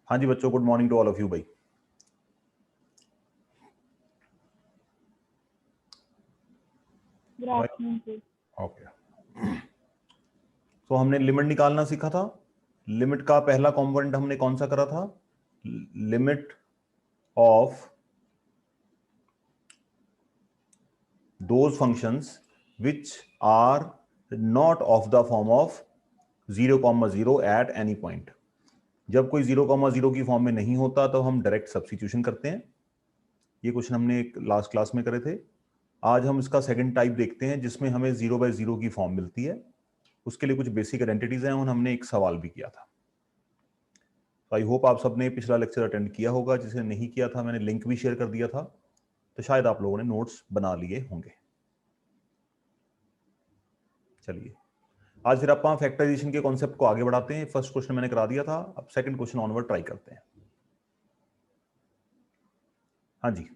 हाँ जी बच्चों, good morning to all of you भाई। ओके, तो हमने लिमिट निकालना सीखा था। लिमिट का पहला कंपोनेंट हमने कौन सा करा था? Limit of those functions which are not of the form of 0,0 at any point. जब कोई 0,0 की फॉर्म में नहीं होता तो हम डायरेक्ट सब्स्टिट्यूशन करते हैं। ये क्वेश्चन हमने लास्ट क्लास में करे थे। आज हम इसका सेकंड टाइप देखते हैं जिसमें हमें 0/0 की फॉर्म मिलती है। उसके लिए कुछ बेसिक आइडेंटिटीज हैं और हमने एक सवाल भी किया था। तो आई होप आप सबने पिछला लेक्चर अटेंड किया होगा। जिसे नहीं किया था मैंने लिंक भी शेयर कर दिया था, तो शायद आप लोगों ने नोट्स बना लिए होंगे। चलिए आज फिर आप फैक्टराइजेशन के कॉन्सेप्ट को आगे बढ़ाते हैं। फर्स्ट क्वेश्चन मैंने करा दिया था, अब सेकंड क्वेश्चन ऑनवर्ड ट्राई करते हैं। हाँ जी,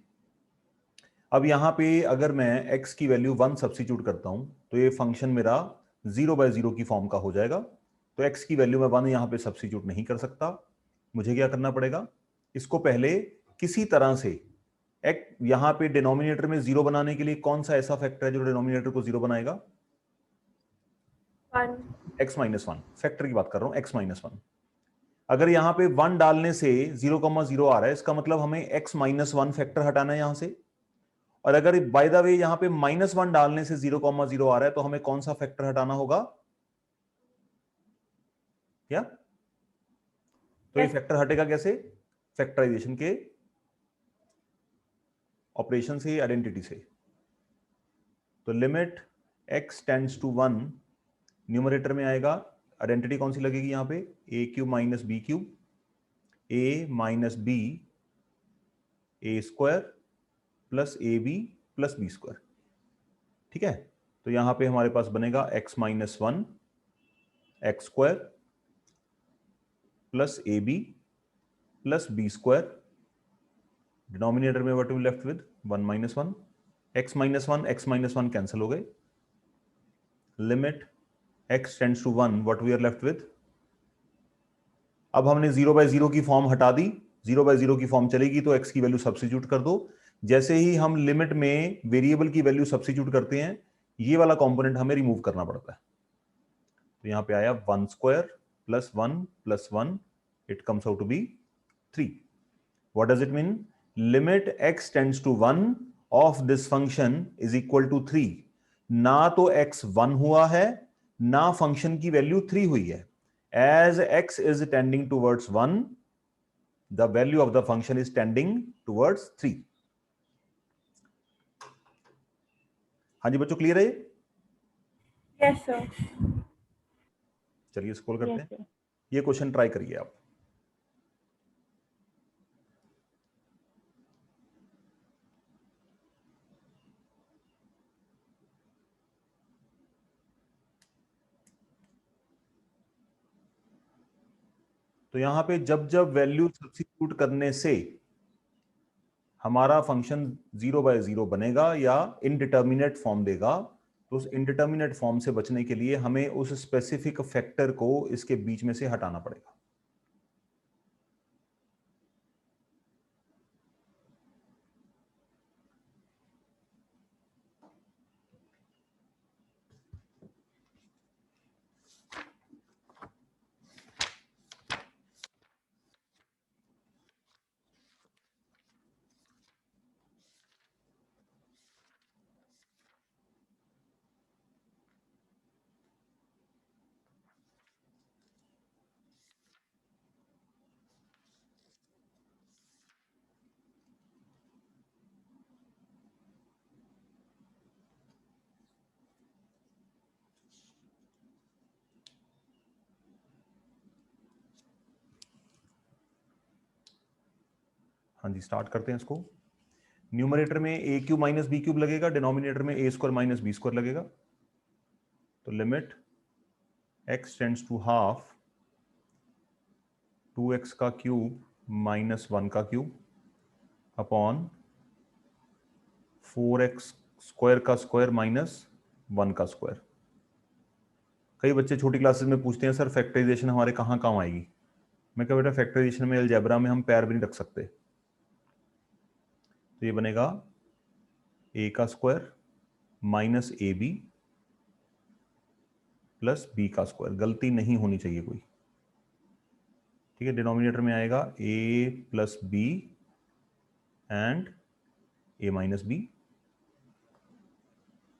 अब यहां पे अगर मैं x की वैल्यू 1 सब्स्टिट्यूट करता हूं तो ये फंक्शन मेरा 0/0 की फॉर्म का हो जाएगा। तो x की वैल्यू मैं 1 यहां पे सब्स्टिट्यूट नहीं कर सकता। मुझे क्या करना पड़ेगा? इसको पहले किसी तरह से यहां पे डिनोमिनेटर में 0 बनाने के लिए कौन सा ऐसा फैक्टर है जो डिनोमिनेटर को 0 बनाएगा? x-1 फैक्टर की बात कर रहा हूं, x-1। अगर यहां पे 1 डालने से 0,0 आ रहा है, इसका मतलब हमें x-1 फैक्टर हटाना है यहां से। और अगर बाय द वे यहां पे -1 डालने से 0,0 आ रहा है तो हमें कौन सा फैक्टर हटाना होगा? क्या तो ये फैक्टर हटेगा कैसे? फैक्टराइजेशन के ऑपरेशन से, आइडेंटिटी से। तो limit x tends to 1 numerator में आएगा। आइडेंटिटी कौन सी लगेगी यहां पे? A cube minus B cube, A minus B A square plus A B plus B square. ठीक है, तो यहां पे हमारे पास बनेगा x-1 X square plus A B plus B square. Denominator में what will left with 1-1, x-1 cancel हो गए। Limit x tends to 1 what we are left with. अब हमने 0/0 की फॉर्म हटा दी। 0/0 की फॉर्म चलेगी तो x की वैल्यू सब्स्टिट्यूट कर दो। जैसे ही हम लिमिट में वेरिएबल की वैल्यू सब्स्टिट्यूट करते हैं, ये वाला कंपोनेंट हमें रिमूव करना पड़ता है। तो यहां पे आया 1 square plus 1 plus 1, it comes out to be 3। What does it mean? Limit x tends to 1 of this function is equal to 3। ना तो x 1 हुआ है ना फंक्शन की वैल्यू 3 हुई है। As x is tending towards 1, the value of the function is tending towards 3। हाँ जी बच्चों, क्लियर है ये? Yes sir. चलिए स्क्रॉल करते हैं। ये क्वेश्चन ट्राई करिए आप। तो यहां पे जब जब वैल्यू सब्स्टिट्यूट करने से हमारा फंक्शन 0/0 बनेगा या इनडिटर्मिनेट फॉर्म देगा, तो उस इनडिटर्मिनेट फॉर्म से बचने के लिए हमें उस स्पेसिफिक फैक्टर को इसके बीच में से हटाना पड़ेगा। हाँ जी, स्टार्ट करते हैं इसको। न्यूमरेटर में A cube minus B cube लगेगा, डिनोमिनेटर में A square minus B square लगेगा। तो limit x tends to half 2x का क्यूब माइनस 1 का क्यूब अपॉन 4x स्क्वायर का स्क्वायर माइनस 1 का स्क्वायर। कई बच्चे छोटी क्लासेस में पूछते हैं सर फैक्टराइजेशन हमारे कहाँ काम आएगी। मैं कहा बेटा फैक्टराइजेशन में अलजेब्रा में हम पैर भी नहीं रख सकते, तो ये बनेगा a का square minus A B plus B का स्क्वायर। गलती नहीं होनी चाहिए कोई, ठीक है। डिनोमिनेटर में आएगा a plus B and a minus B.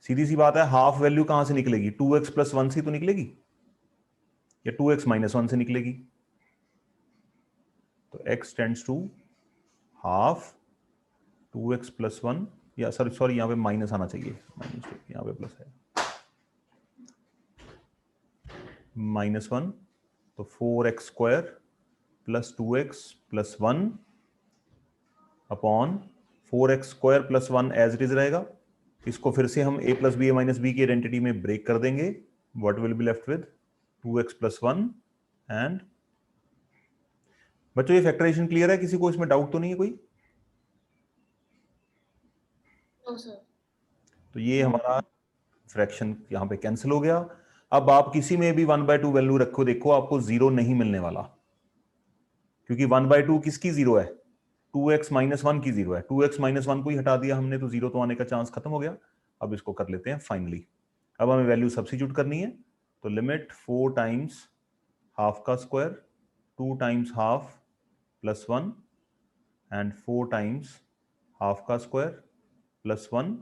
सीधी सी बात है, हाफ वैल्यू कहां से निकलेगी? 2x प्लस 1 से तो निकलेगी, या 2x माइनस 1 से निकलेगी। तो x tends to half 2x plus 1, या सॉरी यहां पे माइनस आना चाहिए, यहां पे प्लस है, -1, तो 4x square plus 2x plus 1 upon 4x square plus 1 as it is रहेगा। इसको फिर से हम a plus B, a minus B की आइडेंटिटी में ब्रेक कर देंगे। What will be left with 2x plus 1 and, बच्चों ये फैक्टराइजेशन क्लियर है? किसी को इसमें डाउट तो नहीं है कोई? No sir. तो ये हमारा फ्रैक्शन यहां पे कैंसिल हो गया। अब आप किसी में भी 1/2 वैल्यू रखो, देखो आपको जीरो नहीं मिलने वाला, क्योंकि 1/2 किसकी जीरो है? 2x माइनस 1 की जीरो है। 2x माइनस 1 को ही हटा दिया हमने, तो जीरो तो आने का चांस खत्म हो गया। अब इसको कर लेते हैं फाइनली। अब हमें वैल्यू सब्स्टिट्यूट करनी है, तो लिमिट 4 टाइम्स हाफ का square 2 times half plus 1 and 4 times half का square plus 1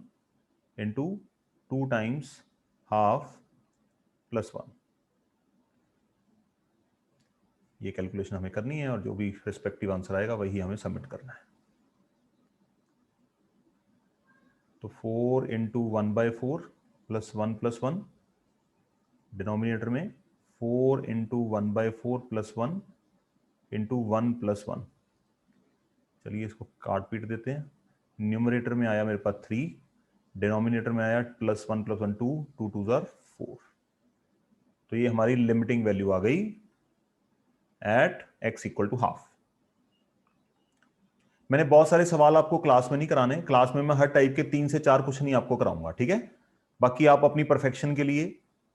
into 2 times half plus 1। ये कैलकुलेशन हमें करनी है और जो भी रिस्पेक्टिव आंसर आएगा वही हमें सबमिट करना है। तो 4 इंटू 1/4 प्लस 1 प्लस 1, डिनोमिनेटर में 4 इंटू 1/4 प्लस 1 इंटू 1 प्लस 1। चलिए इसको काट पीट देते हैं। न्यूमरेटर में आया मेरे पास 3, डिनोमिनेटर में आया प्लस 1 प्लस 1 2, 2 2 जार 4। तो ये हमारी लिमिटिंग वैल्यू आ गई at x equal to half. मैंने बहुत सारे सवाल आपको क्लास में नहीं कराने, क्लास में मैं हर टाइप के 3 से 4 क्वेश्चन ही आपको कराऊंगा, ठीक है। बाकी आप अपनी परफेक्शन के लिए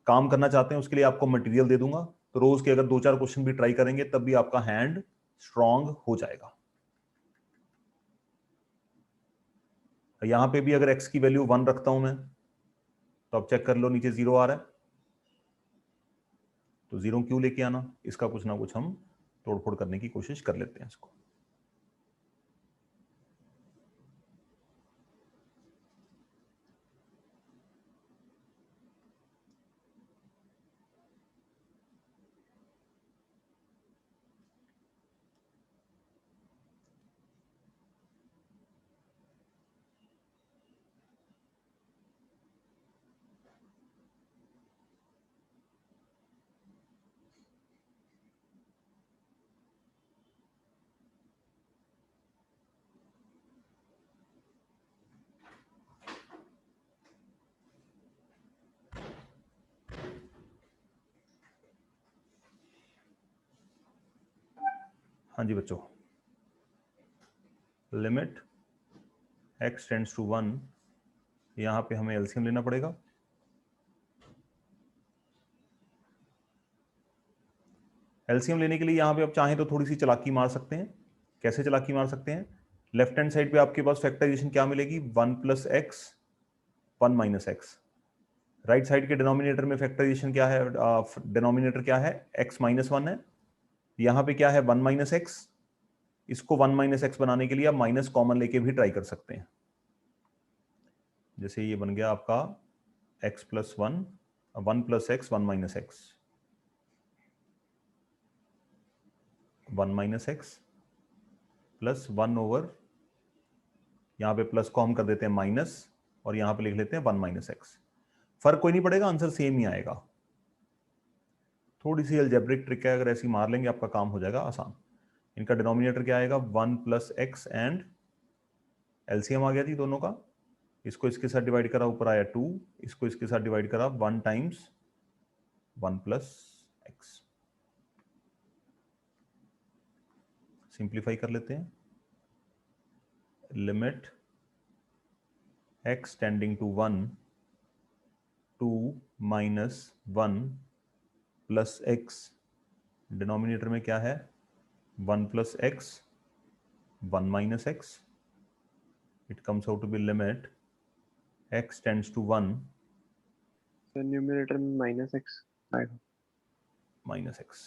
काम करना चाहते हैं, उसके लिए आपको मटेरियल दे दूंगा। तो रोज के अगर 2-4 क्वेश्चन भी ट्राई करेंगे तब भी आपका हैंड स्ट्रांग हो जाएगा। यहां पे भी अगर x की वैल्यू 1 रखता हूं मैं, तो आप चेक कर लो नीचे 0 आ रहा है, तो 0 क्यों लेके आना? इसका कुछ ना कुछ हम तोड़फोड़ करने की कोशिश कर लेते हैं इसको। हाँ जी बच्चों, लिमिट x टेंड्स टू 1, यहां पे हमें एलसीएम लेना पड़ेगा। एलसीएम लेने के लिए यहां पे आप चाहें तो थोड़ी सी चालाकी मार सकते हैं। कैसे चालाकी मार सकते हैं? लेफ्ट हैंड साइड पे आपके पास फैक्टराइजेशन क्या मिलेगी? 1 plus x 1 minus x. Right side के डिनोमिनेटर में फैक्टराइजेशन क्या है? डिनोमिनेटर क्या है? x माइनस 1 है। यहां पे क्या है? 1 माइनस एक्स। इसको 1 माइनस एक्स बनाने के लिए आप माइनस कॉमन लेके भी ट्राई कर सकते हैं। जैसे ये बन गया आपका x plus 1, 1 plus x 1 minus x, 1 minus x plus 1 over, यहां पे प्लस को हम कर देते हैं माइनस, और यहां पे लिख लेते हैं 1 माइनस एक्स। फर्क कोई नहीं पड़ेगा, आंसर सेम ही आएगा। थोड़ी सी अलजेब्रिक ट्रिक है, अगर ऐसी मार लेंगे आपका काम हो जाएगा आसान। इनका डिनोमिनेटर क्या आएगा? 1 प्लस एक्स एंड एलसीएम आ गया जी दोनों का। इसको इसके साथ डिवाइड करा, ऊपर आया 2, इसको इसके साथ डिवाइड करा 1 टाइम्स 1 प्लस एक्स। सिंप्लीफाई कर लेते हैं। Limit x tending to 1 2 minus 1 plus x, denominator में क्या है? 1 plus x 1 minus x. It comes out to be limit x tends to 1 sir numerator में माइनस एक्स आएगा, minus x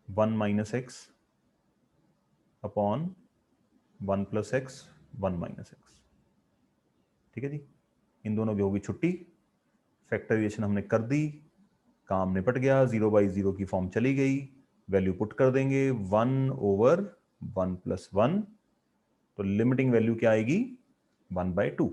1 minus x upon 1 plus x 1 minus x. ठीक है जी, इन दोनों की होगी छुट्टी, फैक्टराइजेशन हमने कर दी, काम निपट गया, 0/0 की फॉर्म चली गई, वैल्यू पुट कर देंगे 1/1 + 1, तो लिमिटिंग वैल्यू क्या आएगी 1/2.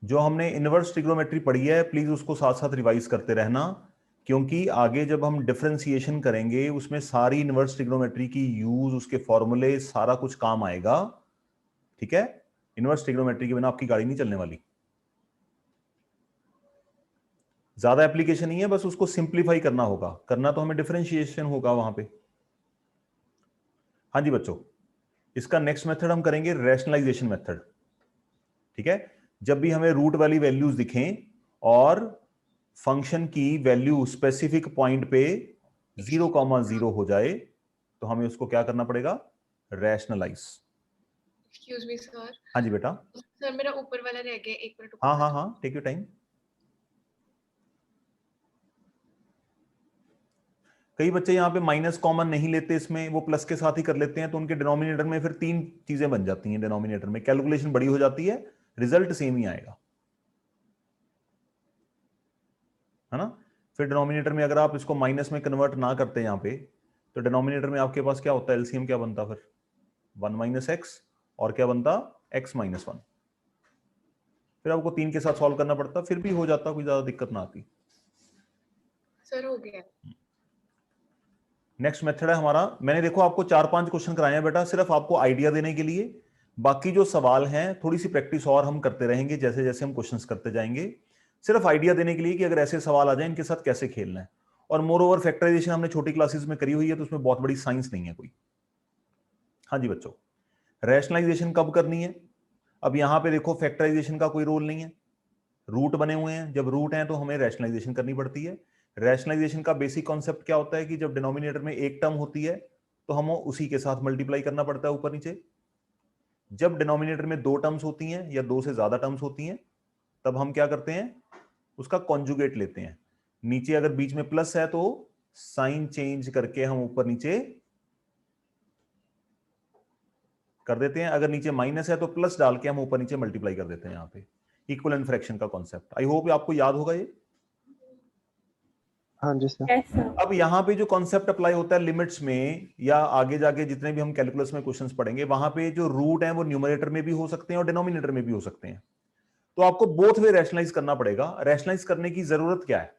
जो हमने इनवर्स ट्रिग्नोमेट्री पढ़ी है प्लीज उसको साथ साथ रिवाइज करते रहना, क्योंकि आगे जब हम डिफरेंशिएशन करेंगे उसमें सारी इनवर्स ट्रिग्नोमेट्री की यूज, उसके फॉर्मूले, सारा कुछ काम आएगा. ठीक है, इनवर्स ट्रिग्नोमेट्री के बिना आपकी गाड़ी नहीं चलने वाली. ज्यादा एप्लीकेशन नहीं है, बस उसको सिंप्लीफाई करना होगा, करना तो हमें डिफरेंशिएशन होगा वहां पे. हाँ जी बच्चों, इसका नेक्स्ट मेथड हम करेंगे रैशनलाइजेशन मेथड. ठीक है, जब भी हमें रूट वाली वैल्यूज दिखें और फंक्शन की वैल्यू स्पेसिफिक पॉइंट पे 0,0 हो जाए तो हमें उसको क्या करना पड़ेगा, रैशनलाइज. Excuse me sir. हाँ जी बेटा. सर मेरा ऊपर वाला रह गया, एक मिनट. हाँ हाँ हाँ, टेक योर टाइम. कई बच्चे यहाँ पे माइनस कॉमन नहीं लेते, इसमें वो प्लस के साथ ही कर लेते हैं, तो उनके डिनोमिनेटर में फिर 3 चीजें बन जाती हैं. डिनोमिनेटर में कैलकुलेशन बड़ी हो जाती है, रिजल्ट सेम ही आएगा, है ना. फिर डिनोमिनेटर में अगर आप इसको माइनस में कन्वर्ट ना करते यहाँ पे, तो डिनोमिनेटर में आपके पास क्या होता है, एलसीएम क्या बनता, फिर 1 - x और क्या बनता, x - 1. फिर आपको 3 के साथ सॉल्व करना पड़ता, फिर भी हो जाता, कोई ज्यादा दिक्कत ना आती. सर हो गया. नेक्स्ट मेथड है हमारा, मैंने देखो आपको 4-5 क्वेश्चन कराए हैं बेटा, सिर्फ आपको आइडिया देने के लिए. बाकी जो सवाल हैं थोड़ी सी प्रैक्टिस और हम करते रहेंगे जैसे जैसे हम क्वेश्चंस करते जाएंगे, सिर्फ आइडिया देने के लिए कि अगर ऐसे सवाल आ जाए इनके साथ कैसे खेलना है. और मोर ओवर फैक्टराइजेशन हमने छोटी क्लासेस में करी हुई है, तो उसमें बहुत बड़ी साइंस नहीं है कोई. हाँ जी बच्चों, रैशनलाइजेशन कब करनी है, अब यहां पे देखो फैक्टराइजेशन का कोई रोल नहीं है, रूट बने हुए हैं, जब रूट हैं तो हमें रैशनलाइजेशन करनी पड़ती है. रैशनलाइजेशन का बेसिक कॉन्सेप्ट क्या होता है कि जब डिनोमिनेटर में एक टर्म होती है तो हमें उसी के साथ मल्टीप्लाई करना पड़ता है ऊपर नीचे. जब डिनोमिनेटर में 2 टर्म्स होती हैं या 2 से ज्यादा टर्म्स होती हैं, तब हम क्या करते हैं, उसका कॉन्जुगेट लेते हैं. नीचे अगर बीच में प्लस है तो साइन चेंज करके हम ऊपर नीचे कर देते हैं, अगर नीचे माइनस है तो प्लस डाल के हम ऊपर नीचे मल्टीप्लाई कर देते हैं. यहाँ पे इक्वल फ्रैक्शन का कॉन्सेप्ट, आई होप आपको याद होगा ये. हाँ जी सर. Yes, sir. अब यहाँ पे जो कॉन्सेप्ट अप्लाई होता है लिमिट्स में, या आगे जाके जितने भी हम कैलकुलस में क्वेश्चंस पढ़ेंगे, वहां पे जो रूट है वो न्यूमरेटर में भी हो सकते हैं और डिनोमिनेटर में भी हो सकते हैं. तो आपको बोथ वे रैशनलाइज करना पड़ेगा. रैशनलाइज करने की जरूरत क्या है,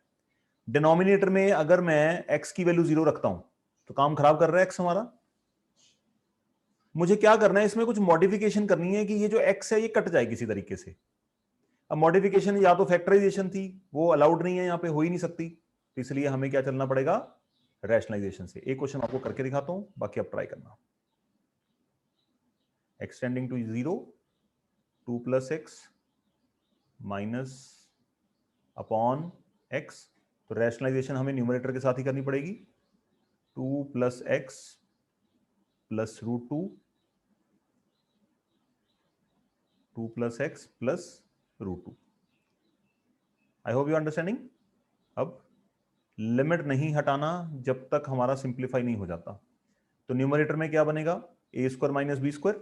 डिनोमिनेटर में अगर मैं x की वैल्यू 0 रखता हूं तो काम खराब कर रहा है x हमारा. मुझे क्या करना है, इसमें कुछ मॉडिफिकेशन करनी है कि ये जो x है ये कट जाए किसी तरीके से. अब मॉडिफिकेशन या तो फैक्टराइजेशन थी, वो अलाउड नहीं है, यहाँ पे हो ही नहीं सकती, तो इसलिए हमें क्या चलना पड़ेगा, रैशनलाइजेशन से. एक क्वेश्चन आपको करके दिखाता हूं, बाकी आप ट्राई करना. X tending to 0 2 + x minus upon x, तो रैशनलाइजेशन हमें न्यूमरेटर के साथ ही करनी पड़ेगी. 2 + x + √2 2 + x + √2. I hope you understanding. अब लिमिट नहीं हटाना जब तक हमारा सिंप्लीफाई नहीं हो जाता. तो न्यूमरेटर में क्या बनेगा, a² - b²,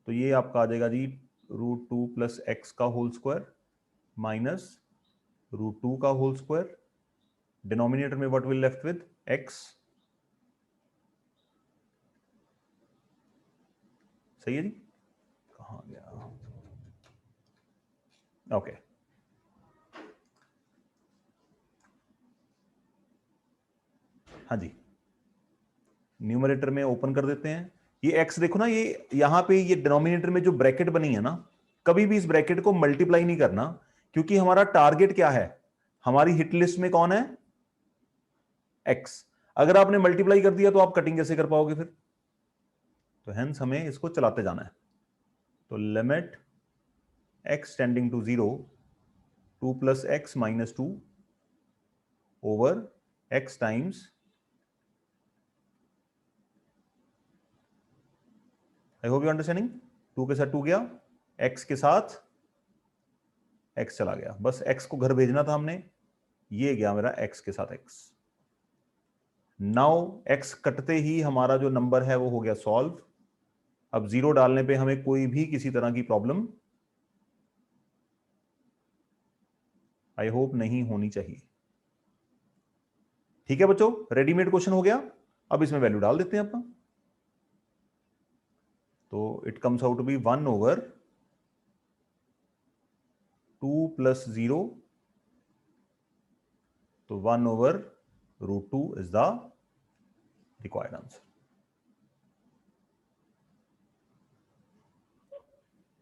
तो ये आपका आ जाएगा जी √2 + x का होल स्क्वायर माइनस √2 का होल स्क्वायर. डिनोमिनेटर में what will left with x. सही है जी, कहां गया, ओके. हाँ जी, न्यूमरेटर में ओपन कर देते हैं. ये x देखो ना, ये यहां पे ये डिनोमिनेटर में जो ब्रैकेट बनी है ना, कभी भी इस ब्रैकेट को मल्टीप्लाई नहीं करना, क्योंकि हमारा टारगेट क्या है, हमारी हिट लिस्ट में कौन है, x. अगर आपने मल्टीप्लाई कर दिया तो आप कटिंग कैसे कर पाओगे फिर, तो हेंस हमें इसको चलाते जाना है. तो limit x tending to 0 2 plus x minus 2 over x times I hope you understanding. 2 के साथ 2 गया, x के साथ x चला गया, बस x को घर भेजना था हमने, ये गया मेरा x के साथ x। नाउ x कटते ही हमारा जो नंबर है वो हो गया सॉल्व। अब 0 डालने पे हमें कोई भी किसी तरह की प्रॉब्लम आई होप नहीं होनी चाहिए। ठीक है बच्चों, रेडीमेड क्वेश्चन हो गया। अब इसमें वैल्यू डाल देते हैं अपना। तो it comes out to be 1 over 2 plus 0, तो 1 over √2 is the required answer।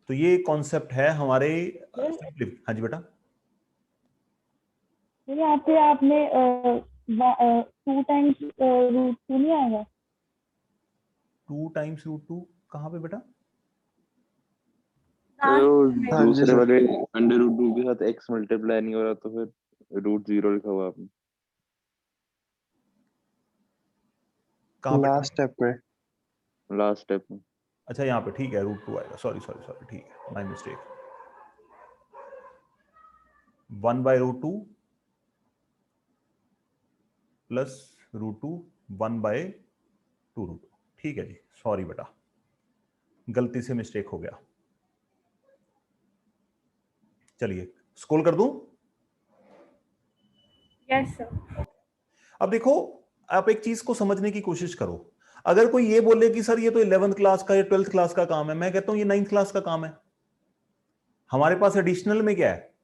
तो ये कॉन्सेप्ट है हमारे हाँ जी बेटा। यहाँ पे आपने 2 times √2 नहीं आएगा? 2 times √2 कहाँ पे बेटा? हाँ जी दूसरे सर। वाले √2 के साथ x मल्टीप्लाई नहीं हो रहा तो फिर √0 लिखा हुआ आपने। कहाँ पे? लास्ट स्टेप पे। लास्ट स्टेप में। अच्छा यहाँ पे ठीक है, √2 आएगा, सॉरी सॉरी सॉरी, ठीक है, माय मिस्टेक। 1/√2 प्लस √2 1/2√2, ठीक है जी, सॉरी बेटा, गलती से मिस्टेक हो गया। चलिए स्क्रॉल कर दूं। Yes sir. अब देखो, आप एक चीज को समझने की कोशिश करो। अगर कोई ये बोले कि सर ये तो 11th क्लास का या 12th क्लास का काम है, मैं कहता हूं ये 9th क्लास का काम है। हमारे पास एडिशनल में क्या है?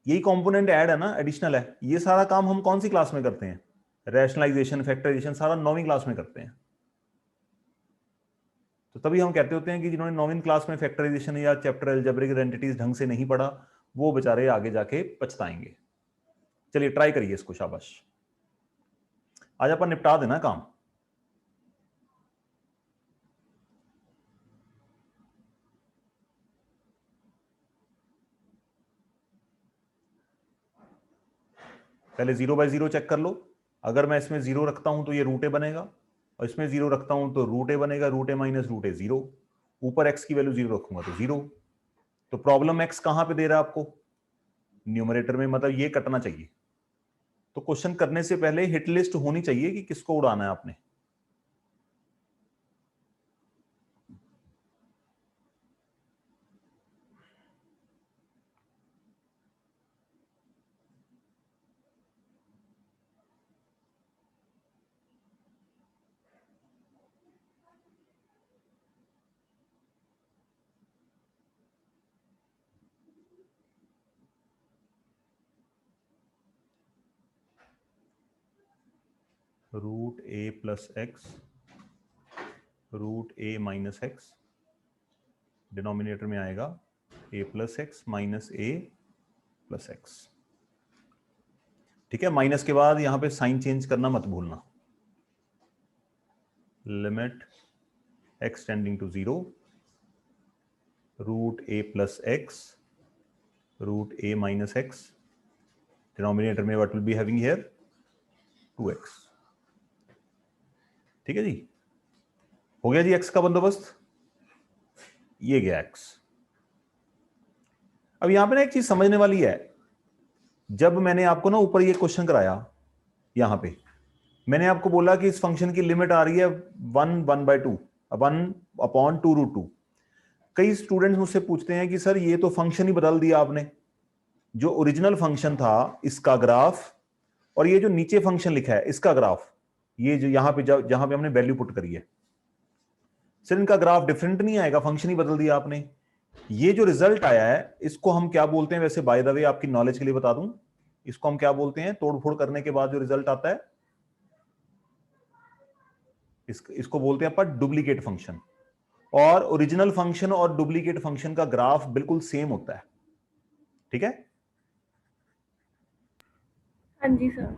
यही कंपोनेंट ऐड है ना, एडिशनल है। ये सारा काम हम कौन सी क्लास में करते हैं? रैशनलाइजेशन, फैक्टराइजेशन सारा 9वीं क्लास में करते हैं। तो तभी हम कहते होते हैं कि जिन्होंने 9वीं क्लास में फैक्टराइजेशन या चैप्टर अलजेब्रिक आइडेंटिटीज ढंग से नहीं पढ़ा, वो बेचारे आगे जाके पछताएंगे। चलिए ट्राई करिए इसको, शाबाश। आज अपन निपटा देना काम। पहले 0/0 चेक कर लो। अगर मैं इसमें 0 रखता हूं तो ये √a बनेगा, और इसमें 0 रखता हूं तो √a बनेगा। √a माइनस √a 0, ऊपर x की वैल्यू 0 रखूंगा तो 0। तो प्रॉब्लम x कहां पे दे रहा है आपको? न्यूमरेटर में, मतलब ये कटना चाहिए। तो क्वेश्चन करने से पहले हिट लिस्ट होनी चाहिए कि किसको उड़ाना है आपने। √a plus x, √a minus x, denominator में आएगा a plus x minus a plus x। ठीक है, माइनस के बाद यहां पे साइन चेंज करना मत भूलना। Limit x tending to 0 √a plus x √a minus x, denominator में what will be having here 2x। ठीक है जी, हो गया जी x का बंदोबस्त, ये गया x। अब यहां पे ना एक चीज समझने वाली है। जब मैंने आपको ना ऊपर ये क्वेश्चन कराया, यहां पे मैंने आपको बोला कि इस फंक्शन की लिमिट आ रही है 1/2, 1/2√2। कई स्टूडेंट्स मुझसे पूछते हैं कि सर ये तो फंक्शन ही बदल दिया आपने, जो ओरिजिनल फंक्शन था इसका ग्राफ, और ये जो नीचे फंक्शन लिखा है इसका ग्राफ, ये जो यहां पे जहां पे हमने वैल्यू पुट करी है, सर इनका ग्राफ डिफरेंट नहीं आएगा, फंक्शन ही बदल दिया आपने। ये जो रिजल्ट आया है इसको हम क्या बोलते हैं? वैसे बाय द वे आपकी नॉलेज के लिए बता दूं, इसको हम क्या बोलते हैं? तोड़फोड़ करने के बाद जो रिजल्ट आता है इसको बोलते हैं अपन डुप्लीकेट फंक्शन। और ओरिजिनल फंक्शन और डुप्लीकेट फंक्शन का ग्राफ बिल्कुल सेम होता है। ठीक है, हाँ जी सर।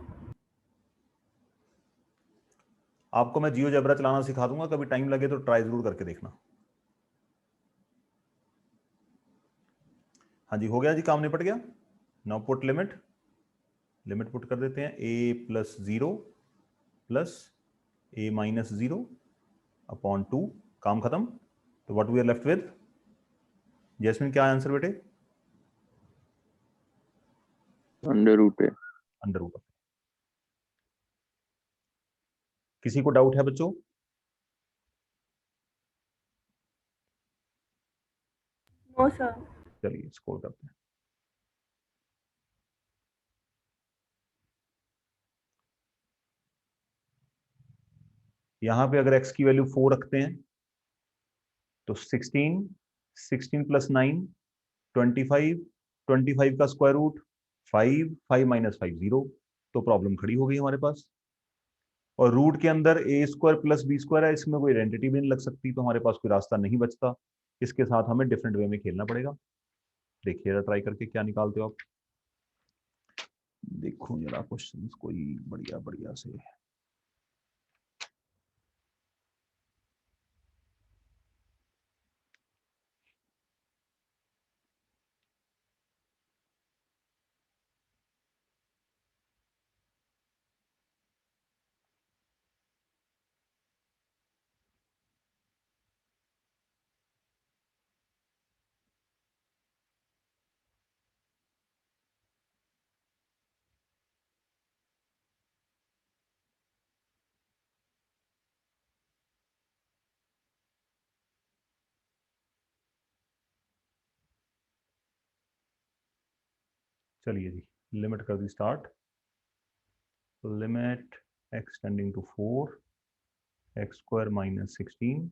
आपको मैं जियोजेब्रा चलाना सिखा दूंगा, कभी टाइम लगे तो ट्राई जरूर करके देखना। हाँ जी, हो गया जी, काम निपट गया। नाउ पुट लिमिट पुट कर देते हैं a+0 प्लस a-0 अपॉन 2, काम खत्म। तो what we are left with? Jasmine क्या आंसर बेटे? √a। Under root. किसी को डाउट है बच्चों? No sir. चलिए स्कोर करते हैं। यहां पे अगर x की वैल्यू 4 रखते हैं तो 16 प्लस 9 25, 25 का स्क्वायर रूट 5, 5 माइनस 5 0। तो प्रॉब्लम खड़ी हो गई हमारे पास। और रूट के अंदर a² प्लस b² है, इसमें कोई आइडेंटिटी भी नहीं लग सकती, तो हमारे पास कोई रास्ता नहीं बचता। इसके साथ हमें डिफरेंट वे में खेलना पड़ेगा। देखिए जरा ट्राई करके क्या निकालते हो आप। देखो जरा क्वेश्चन कोई बढ़िया बढ़िया से। चलिए जी, लिमिट कर दी start. Limit x tending to 4 x² minus 16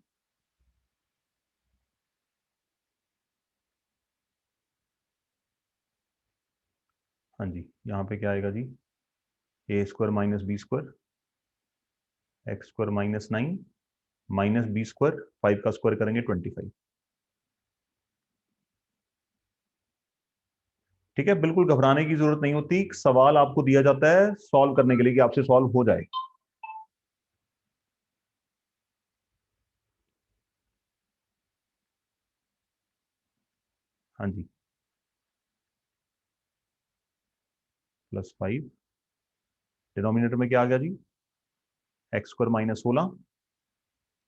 हाँ जी, यहाँ पे क्या आएगा जी? a² minus b² x² minus 9 minus b², 5 का स्क्वायर करेंगे 25। ठीक है, बिल्कुल घबराने की जरूरत नहीं होती। सवाल आपको दिया जाता है सॉल्व करने के लिए कि आपसे सॉल्व हो जाए। हाँ जी, +5 डिनोमिनेटर में क्या आ गया जी? x² minus 16।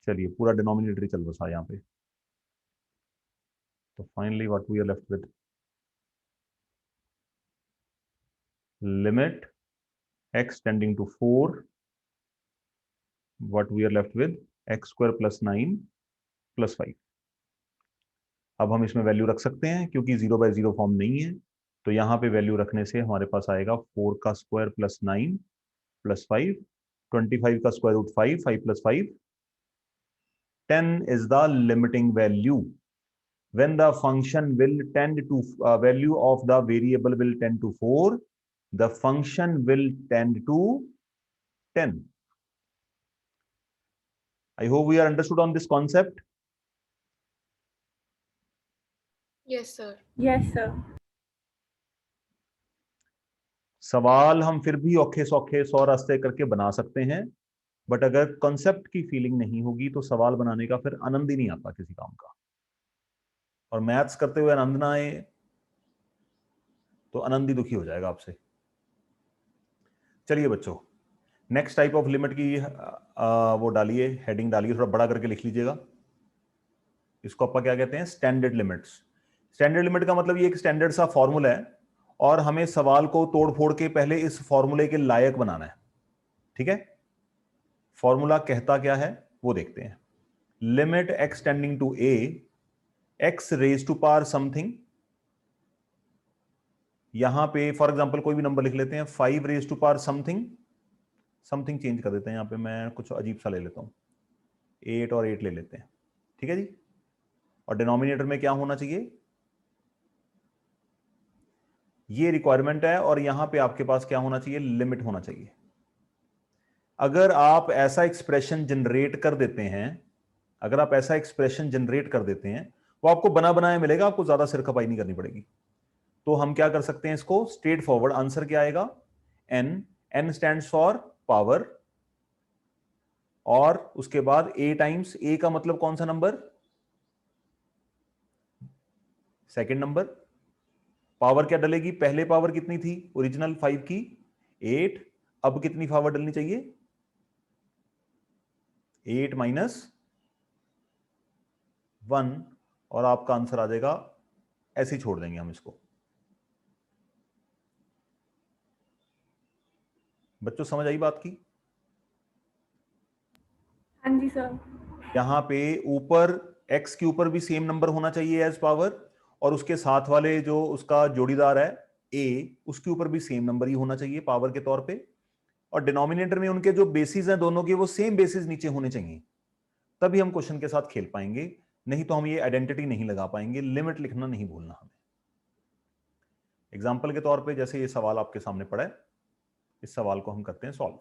चलिए पूरा डिनोमिनेटर ही चल बसा यहाँ पे। तो finally what we are left with? Limit x tending to 4 what we are left with x² plus 9 plus 5। अब हम इसमें वैल्यू रख सकते हैं क्योंकि 0/0 फॉर्म नहीं है। तो यहाँ पे वैल्यू रखने से हमारे पास आएगा 4 का स्क्वायर प्लस 9 प्लस 5, 25 का square root 5, 5 plus 5 10 is the limiting value. When the function will tend to value of the variable will tend to 4, the function will tend to 10. I hope we are understood on this concept. Yes, sir. Yes sir. सवाल हम फिर भी औखे सौखे 100 रास्ते करके बना सकते हैं, but अगर कॉन्सेप्ट की फीलिंग नहीं होगी तो सवाल बनाने का फिर आनंद ही नहीं आता किसी काम का। और मैथ्स करते हुए आनंद ना आए तो आनंद ही दुखी हो जाएगा आपसे। चलिए बच्चों, नेक्स्ट टाइप ऑफ लिमिट की वो डालिए, हेडिंग डालिए, थोड़ा बड़ा करके लिख लीजिएगा। इसको ਆਪਾਂ क्या कहते हैं? Standard limits. स्टैंडर्ड लिमिट का मतलब ये एक स्टैंडर्ड सा फॉर्मूला है और हमें सवाल को तोड़ फोड़ के पहले इस फॉर्मूले के लायक बनाना है। ठीक है, फॉर्मूला कहता क्या है वो देखते हैं। Limit x tending to a x raise to power something, यहां पे फॉर एग्जांपल कोई भी नंबर लिख लेते हैं, 5 raise to power something, something change कर देते हैं, यहां पे मैं कुछ अजीब सा ले लेता हूं, 8 और 8 ले लेते हैं। ठीक है जी, और डिनोमिनेटर में क्या होना चाहिए? ये रिक्वायरमेंट है, और यहां पे आपके पास क्या होना चाहिए? लिमिट होना चाहिए। अगर आप ऐसा एक्सप्रेशन जनरेट कर देते हैं, अगर आप ऐसा एक्सप्रेशन जनरेट कर देते हैं, वो आपको बना बनाया मिलेगा, आपको ज्यादा सिर खपाई नहीं करनी पड़ेगी। तो हम क्या कर सकते हैं इसको? स्ट्रेट फॉरवर्ड आंसर क्या आएगा? n स्टैंड्स फॉर पावर, और उसके बाद a टाइम्स a का मतलब कौन सा नंबर? Second number. पावर क्या डलेगी, पहले पावर कितनी थी ओरिजिनल 5 की 8, अब कितनी पावर डलनी चाहिए 8 माइनस 1, और आपका आंसर आ जाएगा, ऐसे ही छोड़ देंगे हम इसको। बच्चों समझ आई बात की? हाँ जी सर। यहां पे ऊपर x के ऊपर भी सेम नंबर होना चाहिए एज पावर, और उसके साथ वाले जो उसका जोड़ीदार है a, उसके ऊपर भी सेम नंबर ही होना चाहिए पावर के तौर पे, और डिनोमिनेटर में उनके जो बेसिस हैं दोनों के वो सेम बेसिस नीचे होने चाहिए, तभी हम क्वेश्चन के साथ खेल पाएंगे, नहीं तो हम ये आइडेंटिटी नहीं लगा पाएंगे। लिमिट लिखना नहीं भूलना हमें। एग्जाम्पल के तौर पे जैसे ये सवाल आपके सामने पड़ा है, इस सवाल को हम करते हैं सॉल्व।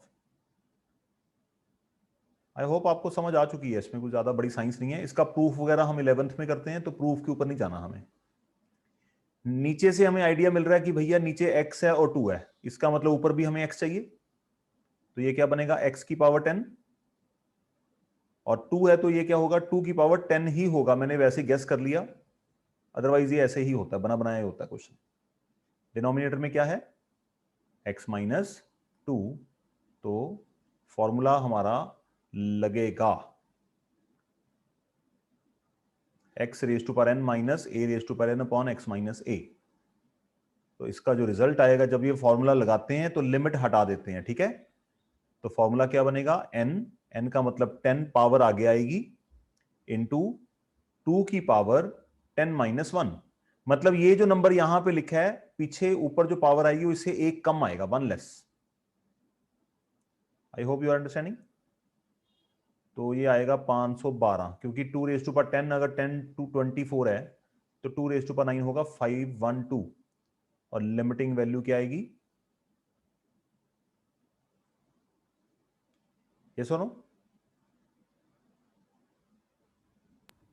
आई होप आपको समझ आ चुकी है, इसमें कुछ ज्यादा बड़ी साइंस नहीं है। इसका प्रूफ वगैरह हम 11th में करते हैं, तो प्रूफ के ऊपर नहीं जाना हमें। नीचे से हमें आइडिया मिल रहा है कि भैया नीचे x है और 2 है, इसका मतलब ऊपर भी हमें x चाहिए, तो ये क्या बनेगा x की पावर 10, और 2 है तो ये क्या होगा 2 की पावर 10 ही होगा। मैंने वैसे गेस कर लिया, अदरवाइज ये ऐसे ही होता है, बना बनाया होता है क्वेश्चन। डिनोमिनेटर में क्या है x माइनस 2, तो फॉर्मूला हमारा लगेगा x raise to power n minus a raise to power n upon x minus a। तो इसका जो रिजल्ट आएगा जब ये फॉर्मूला लगाते हैं तो लिमिट हटा देते हैं, ठीक है। तो फॉर्मूला क्या बनेगा n का मतलब 10 पावर आगे आएगी इंटू 2 की पावर 10 माइनस 1, मतलब ये जो नंबर यहां पे लिखा है पीछे ऊपर जो पावर आएगी इससे एक कम आएगा, 1 less. I hope you are understanding. तो ये आएगा 512, क्योंकि 2 रेज टू पावर 10 अगर 10 टू 24 है तो 2 रेज टू पावर 9 होगा 512, और लिमिटिंग वैल्यू क्या आएगी, ये सुनो।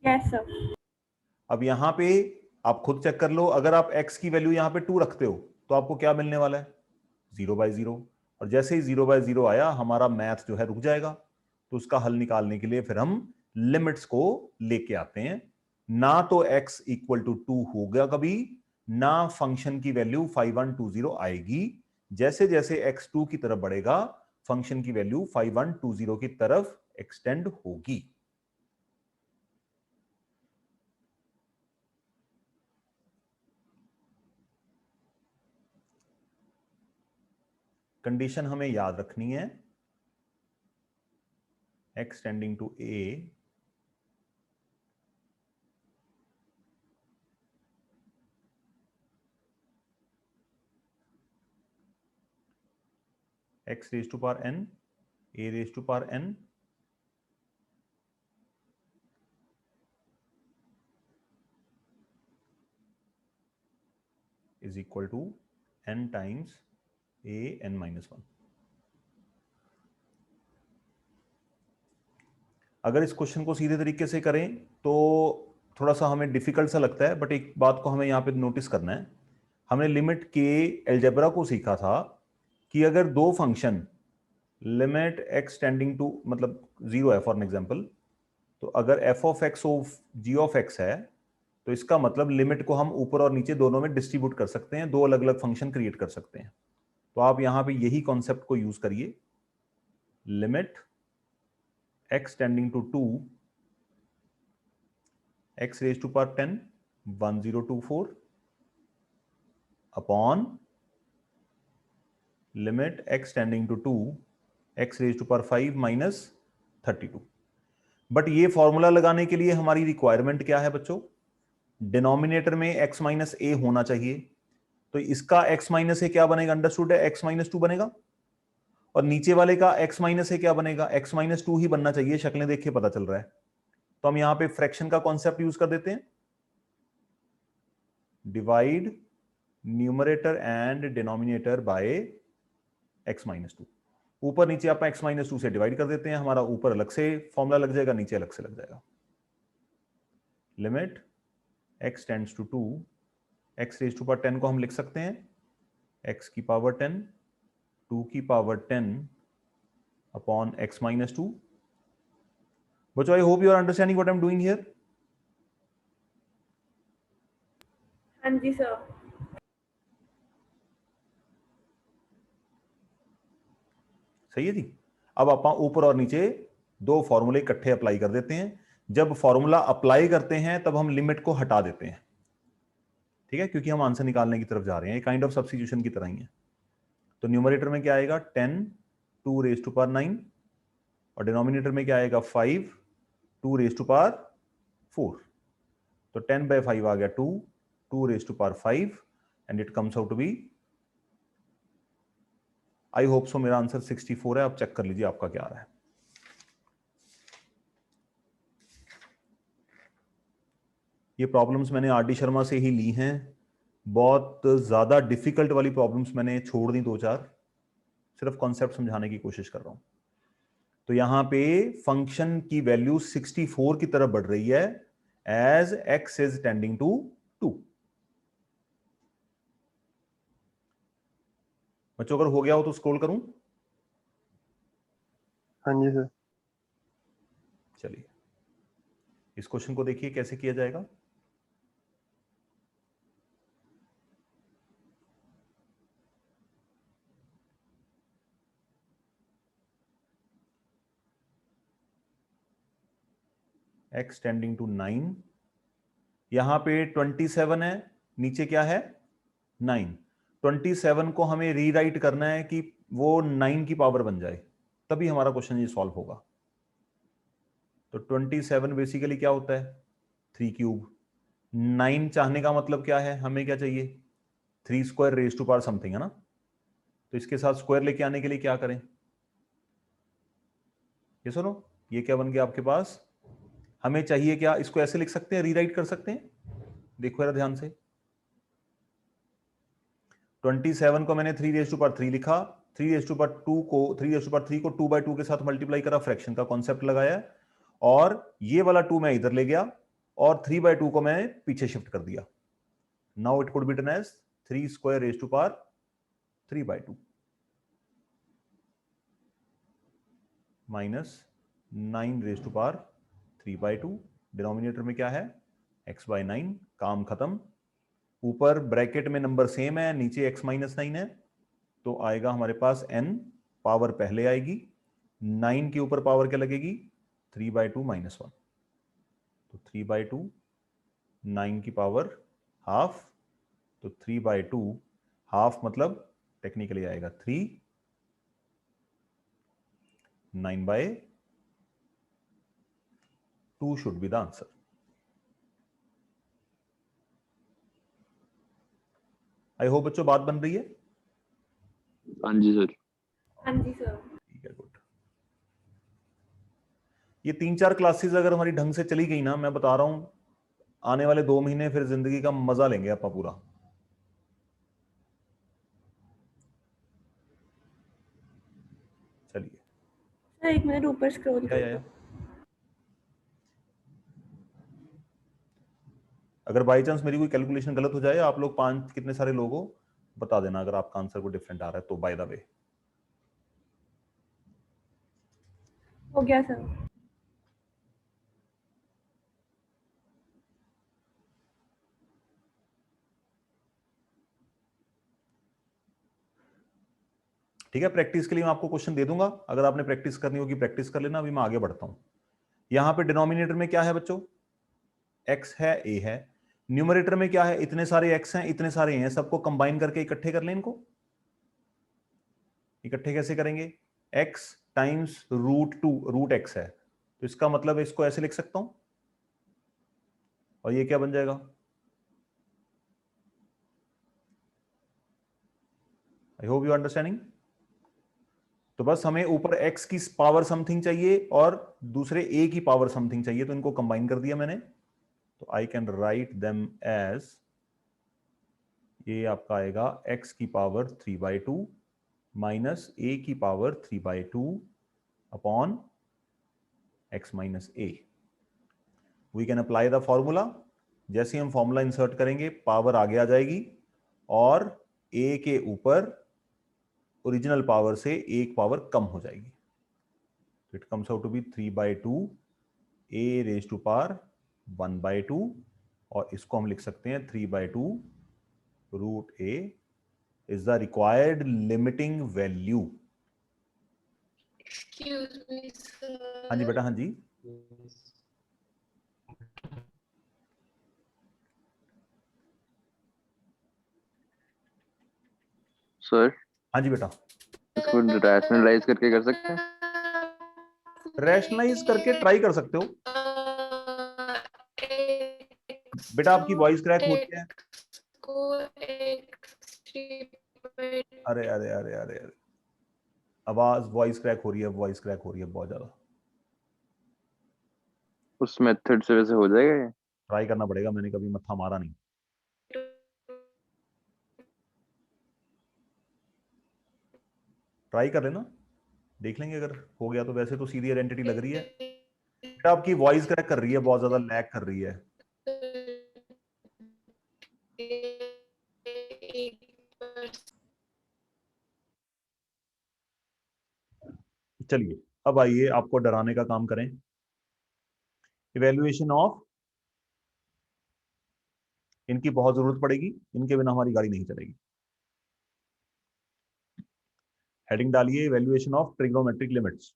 Yes sir. अब यहां पे आप खुद चेक कर लो, अगर आप x की वैल्यू यहां पे 2 रखते हो तो आपको क्या मिलने वाला है 0/0, और जैसे ही 0/0 आया हमारा मैथ जो है रुक जाएगा। तो उसका हल निकालने के लिए फिर हम लिमिट्स को लेके आते हैं, ना तो x इक्वल टू 2 होगा कभी, ना फंक्शन की वैल्यू 5120 आएगी। जैसे जैसे x 2 की तरफ बढ़ेगा फंक्शन की वैल्यू 5120 की तरफ एक्सटेंड होगी। कंडीशन हमें याद रखनी है, x tending to a x raise to power n a raise to power n is equal to n times a n minus 1। अगर इस क्वेश्चन को सीधे तरीके से करें तो थोड़ा सा हमें डिफिकल्ट सा लगता है, बट एक बात को हमें यहां पे नोटिस करना है। हमने लिमिट के एल्जेब्रा को सीखा था कि अगर दो function limit x tending to मतलब 0 है फॉर एन एग्जांपल, तो अगर f of x of g of x है तो इसका मतलब लिमिट को हम ऊपर और नीचे दोनों में डिस्ट्रीब्यूट कर सकते हैं, दो अलग अलग फंक्शन क्रिएट कर सकते हैं। तो आप यहां पे यही कॉन्सेप्ट को यूज करिए, limit x tending to 2 x raise to power 10 1024 upon limit x tending to 2 x raise to power 5 minus 32। But ये फॉर्मूला लगाने के लिए हमारी रिक्वायरमेंट क्या है बच्चों, डिनोमिनेटर में x माइनस a होना चाहिए। तो इसका x माइनस a क्या बनेगा, अंडरस्टूड है x माइनस 2 बनेगा, और नीचे वाले का x माइनस a क्या बनेगा, x माइनस 2 ही बनना चाहिए, शक्लें देख के पता चल रहा है। तो हम यहां पे फ्रैक्शन का कॉन्सेप्ट यूज कर देते हैं, divide numerator and denominator by x minus 2। ऊपर नीचे आप x माइनस 2 से डिवाइड कर देते हैं, हमारा ऊपर अलग से फॉर्मूला लग जाएगा, नीचे अलग से लग जाएगा। Limit x tends to 2 x raise to power 10 को हम लिख सकते हैं x की पावर 10 2 की पावर 10 अपॉन x माइनस 2। बच्चों I hope you are understanding what I am doing here. हाँ जी सर। सही है जी। अब आप ऊपर और नीचे दो फॉर्मूले इकट्ठे अप्लाई कर देते हैं। जब फॉर्मूला अप्लाई करते हैं तब हम लिमिट को हटा देते हैं, ठीक है, क्योंकि हम आंसर निकालने की तरफ जा रहे हैं। ये काइंड ऑफ सब्स्टिट्यूशन की तरह ही है। तो न्यूमरेटर में क्या आएगा 10 2 रेज टू पावर 9 और डिनोमिनेटर में क्या आएगा 5 2 रेज टू पावर 4। तो 10/5 आ गया 2 2 raise to power 5 and it comes out to be, I hope so मेरा आंसर 64 है। आप चेक कर लीजिए आपका क्या आ रहा है। ये प्रॉब्लम्स मैंने आर डी शर्मा से ही ली हैं। बहुत ज्यादा डिफिकल्ट वाली प्रॉब्लम्स मैंने छोड़ दी 2-4, सिर्फ कॉन्सेप्ट समझाने की कोशिश कर रहा हूं। तो यहां पे फंक्शन की वैल्यू 64 की तरफ बढ़ रही है as x is tending to 2। बच्चों अगर हो गया हो तो स्क्रॉल करूं? हाँ जी सर। चलिए इस क्वेश्चन को देखिए कैसे किया जाएगा। x टेंडिंग टू 9, यहां पे 27 है, नीचे क्या है 9। 27 को हमें रीराइट करना है कि वो 9 की पावर बन जाए, तभी हमारा क्वेश्चन ये सॉल्व होगा। तो 27 बेसिकली क्या होता है 3 क्यूब। 9 चाहने का मतलब क्या है, हमें क्या चाहिए 3 square raise to power something, है ना। तो इसके साथ स्क्वायर लेके आने के लिए क्या करें, ये सुनो, ये क्या बन गया आपके पास, हमें चाहिए क्या, इसको ऐसे लिख सकते हैं, रीराइट कर सकते हैं। देखो जरा ध्यान से, 27 को मैंने 3 रेज टू पावर 3 लिखा, 3 रेज टू पावर 2 को 3 रेज टू पावर 3 को 2/2 के साथ मल्टीप्लाई करा, फ्रैक्शन का कॉन्सेप्ट लगाया, और ये वाला 2 मैं इधर ले गया और 3/2 को मैं पीछे शिफ्ट कर दिया। Now it could be written as 3 square raise to power 3/2 minus 9 raise to power 3/2। Denominator में क्या है x/9, काम खत्म। ऊपर ब्रैकेट में नंबर सेम है, नीचे x-9 है, तो आएगा हमारे पास n, पावर पहले आएगी, 9 के ऊपर पावर क्या लगेगी 3/2 -1, तो 3/2, 9 की पावर हाफ, तो 3/2 हाफ मतलब टेक्निकली आएगा 3, 9/2 should be the answer. I hope बच्चों बात बन रही है। हाँ जी सर। हाँ जी सर। ठीक है, गुड। ये 3-4 क्लासेस अगर हमारी ढंग से चली गई ना, मैं बता रहा हूं आने वाले 2 महीने फिर जिंदगी का मजा लेंगे आप पूरा। चलिए सर 1 मिनट ऊपर स्क्रॉल क्या कर आया, दो। अगर बाई चांस मेरी कोई कैलकुलेशन गलत हो जाए, आप लोग 5 कितने सारे लोग हो बता देना अगर आपका आंसर कोई डिफरेंट आ रहा है तो, बाय द वे। हो गया सर। ठीक है, प्रैक्टिस के लिए मैं आपको क्वेश्चन दे दूंगा, अगर आपने प्रैक्टिस करनी होगी प्रैक्टिस कर लेना। अभी मैं आगे बढ़ता हूं। यहां पे डिनोमिनेटर में क्या है बच्चों, x है, a है। न्यूमरेटर में क्या है, इतने सारे x हैं, इतने सारे हैं, सबको कंबाइन करके इकट्ठे कर लें इनको। इकट्ठे कैसे करेंगे, x टाइम्स रूट x है, तो इसका मतलब इसको ऐसे लिख सकता हूं, और ये क्या बन जाएगा, आई होप यू अंडरस्टैंडिंग। तो बस हमें ऊपर x की पावर समथिंग चाहिए और दूसरे a की पावर समथिंग चाहिए, तो इनको कंबाइन कर दिया मैंने। तो I can write them as, ये आपका आएगा x की पावर 3/2 माइनस a की power 3/2 upon x-a। We can apply the formula. जैसे हम फॉर्मूला इंसर्ट करेंगे पावर आगे आ जाएगी और a के ऊपर ओरिजिनल पावर से एक पावर कम हो जाएगी। It comes out to be 3/2 a raise to power 1/2, और इसको हम लिख सकते हैं 3/2 root a is the required limiting value हाँ जी बेटा, हाँ जी। सर हाँ जी बेटा, इसको रैशनलाइज करके कर सकते हैं? रैशनलाइज करके ट्राई कर सकते हो बेटा। आपकी वॉइस क्रैक हो रही है। अरे अरे अरे अरे अरे, आवाज वॉइस क्रैक हो रही है, वॉइस क्रैक हो रही है बहुत ज्यादा। उस मेथड से वैसे हो जाएगा ये? ट्राई करना पड़ेगा, मैंने कभी मत्था मारा नहीं। ट्राई कर लेना, देख लेंगे अगर हो गया तो। वैसे तो सीधी आइडेंटिटी लग रही है बेटा। आपकी वॉइस क्रैक कर रही है, बहुत ज्यादा लैग कर रही है। चलिए अब आइए आपको डराने का काम करें। इवेल्युएशन ऑफ, इनकी बहुत जरूरत पड़ेगी, इनके बिना हमारी गाड़ी नहीं चलेगी। हेडिंग डालिए इवेल्युएशन ऑफ ट्रिग्नोमेट्रिक लिमिट्स।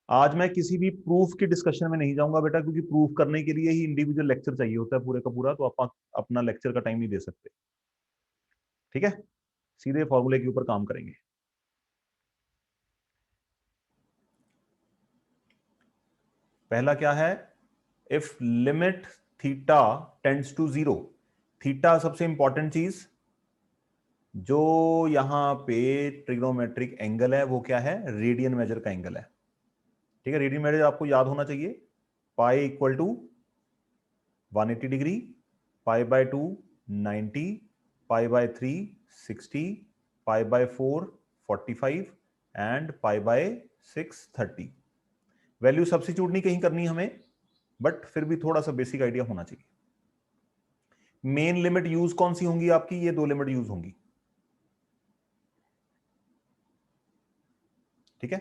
आज मैं किसी भी प्रूफ की डिस्कशन में नहीं जाऊंगा बेटा, क्योंकि प्रूफ करने के लिए ही इंडिविजुअल लेक्चर चाहिए होता है पूरे का पूरा, तो आप अपना लेक्चर का टाइम नहीं दे सकते। ठीक है, सीधे फॉर्मूले के ऊपर काम करेंगे। पहला क्या है, if limit theta tends to zero. Theta सबसे इंपॉर्टेंट चीज, जो यहां पे ट्रिग्नोमेट्रिक एंगल है वो क्या है, रेडियन मेजर का एंगल है। ठीक है, रेडियन मेजर आपको याद होना चाहिए, pi equal to 180 degree, pi by 2 90, pi by 3 60, pi by 4 45 and pi by 6 30। Value substitute नहीं कहीं करनी हमें, बट फिर भी थोड़ा सा बेसिक आइडिया होना चाहिए। मेन लिमिट यूज कौन सी होंगी आपकी, ये दो लिमिट यूज होंगी। ठीक है,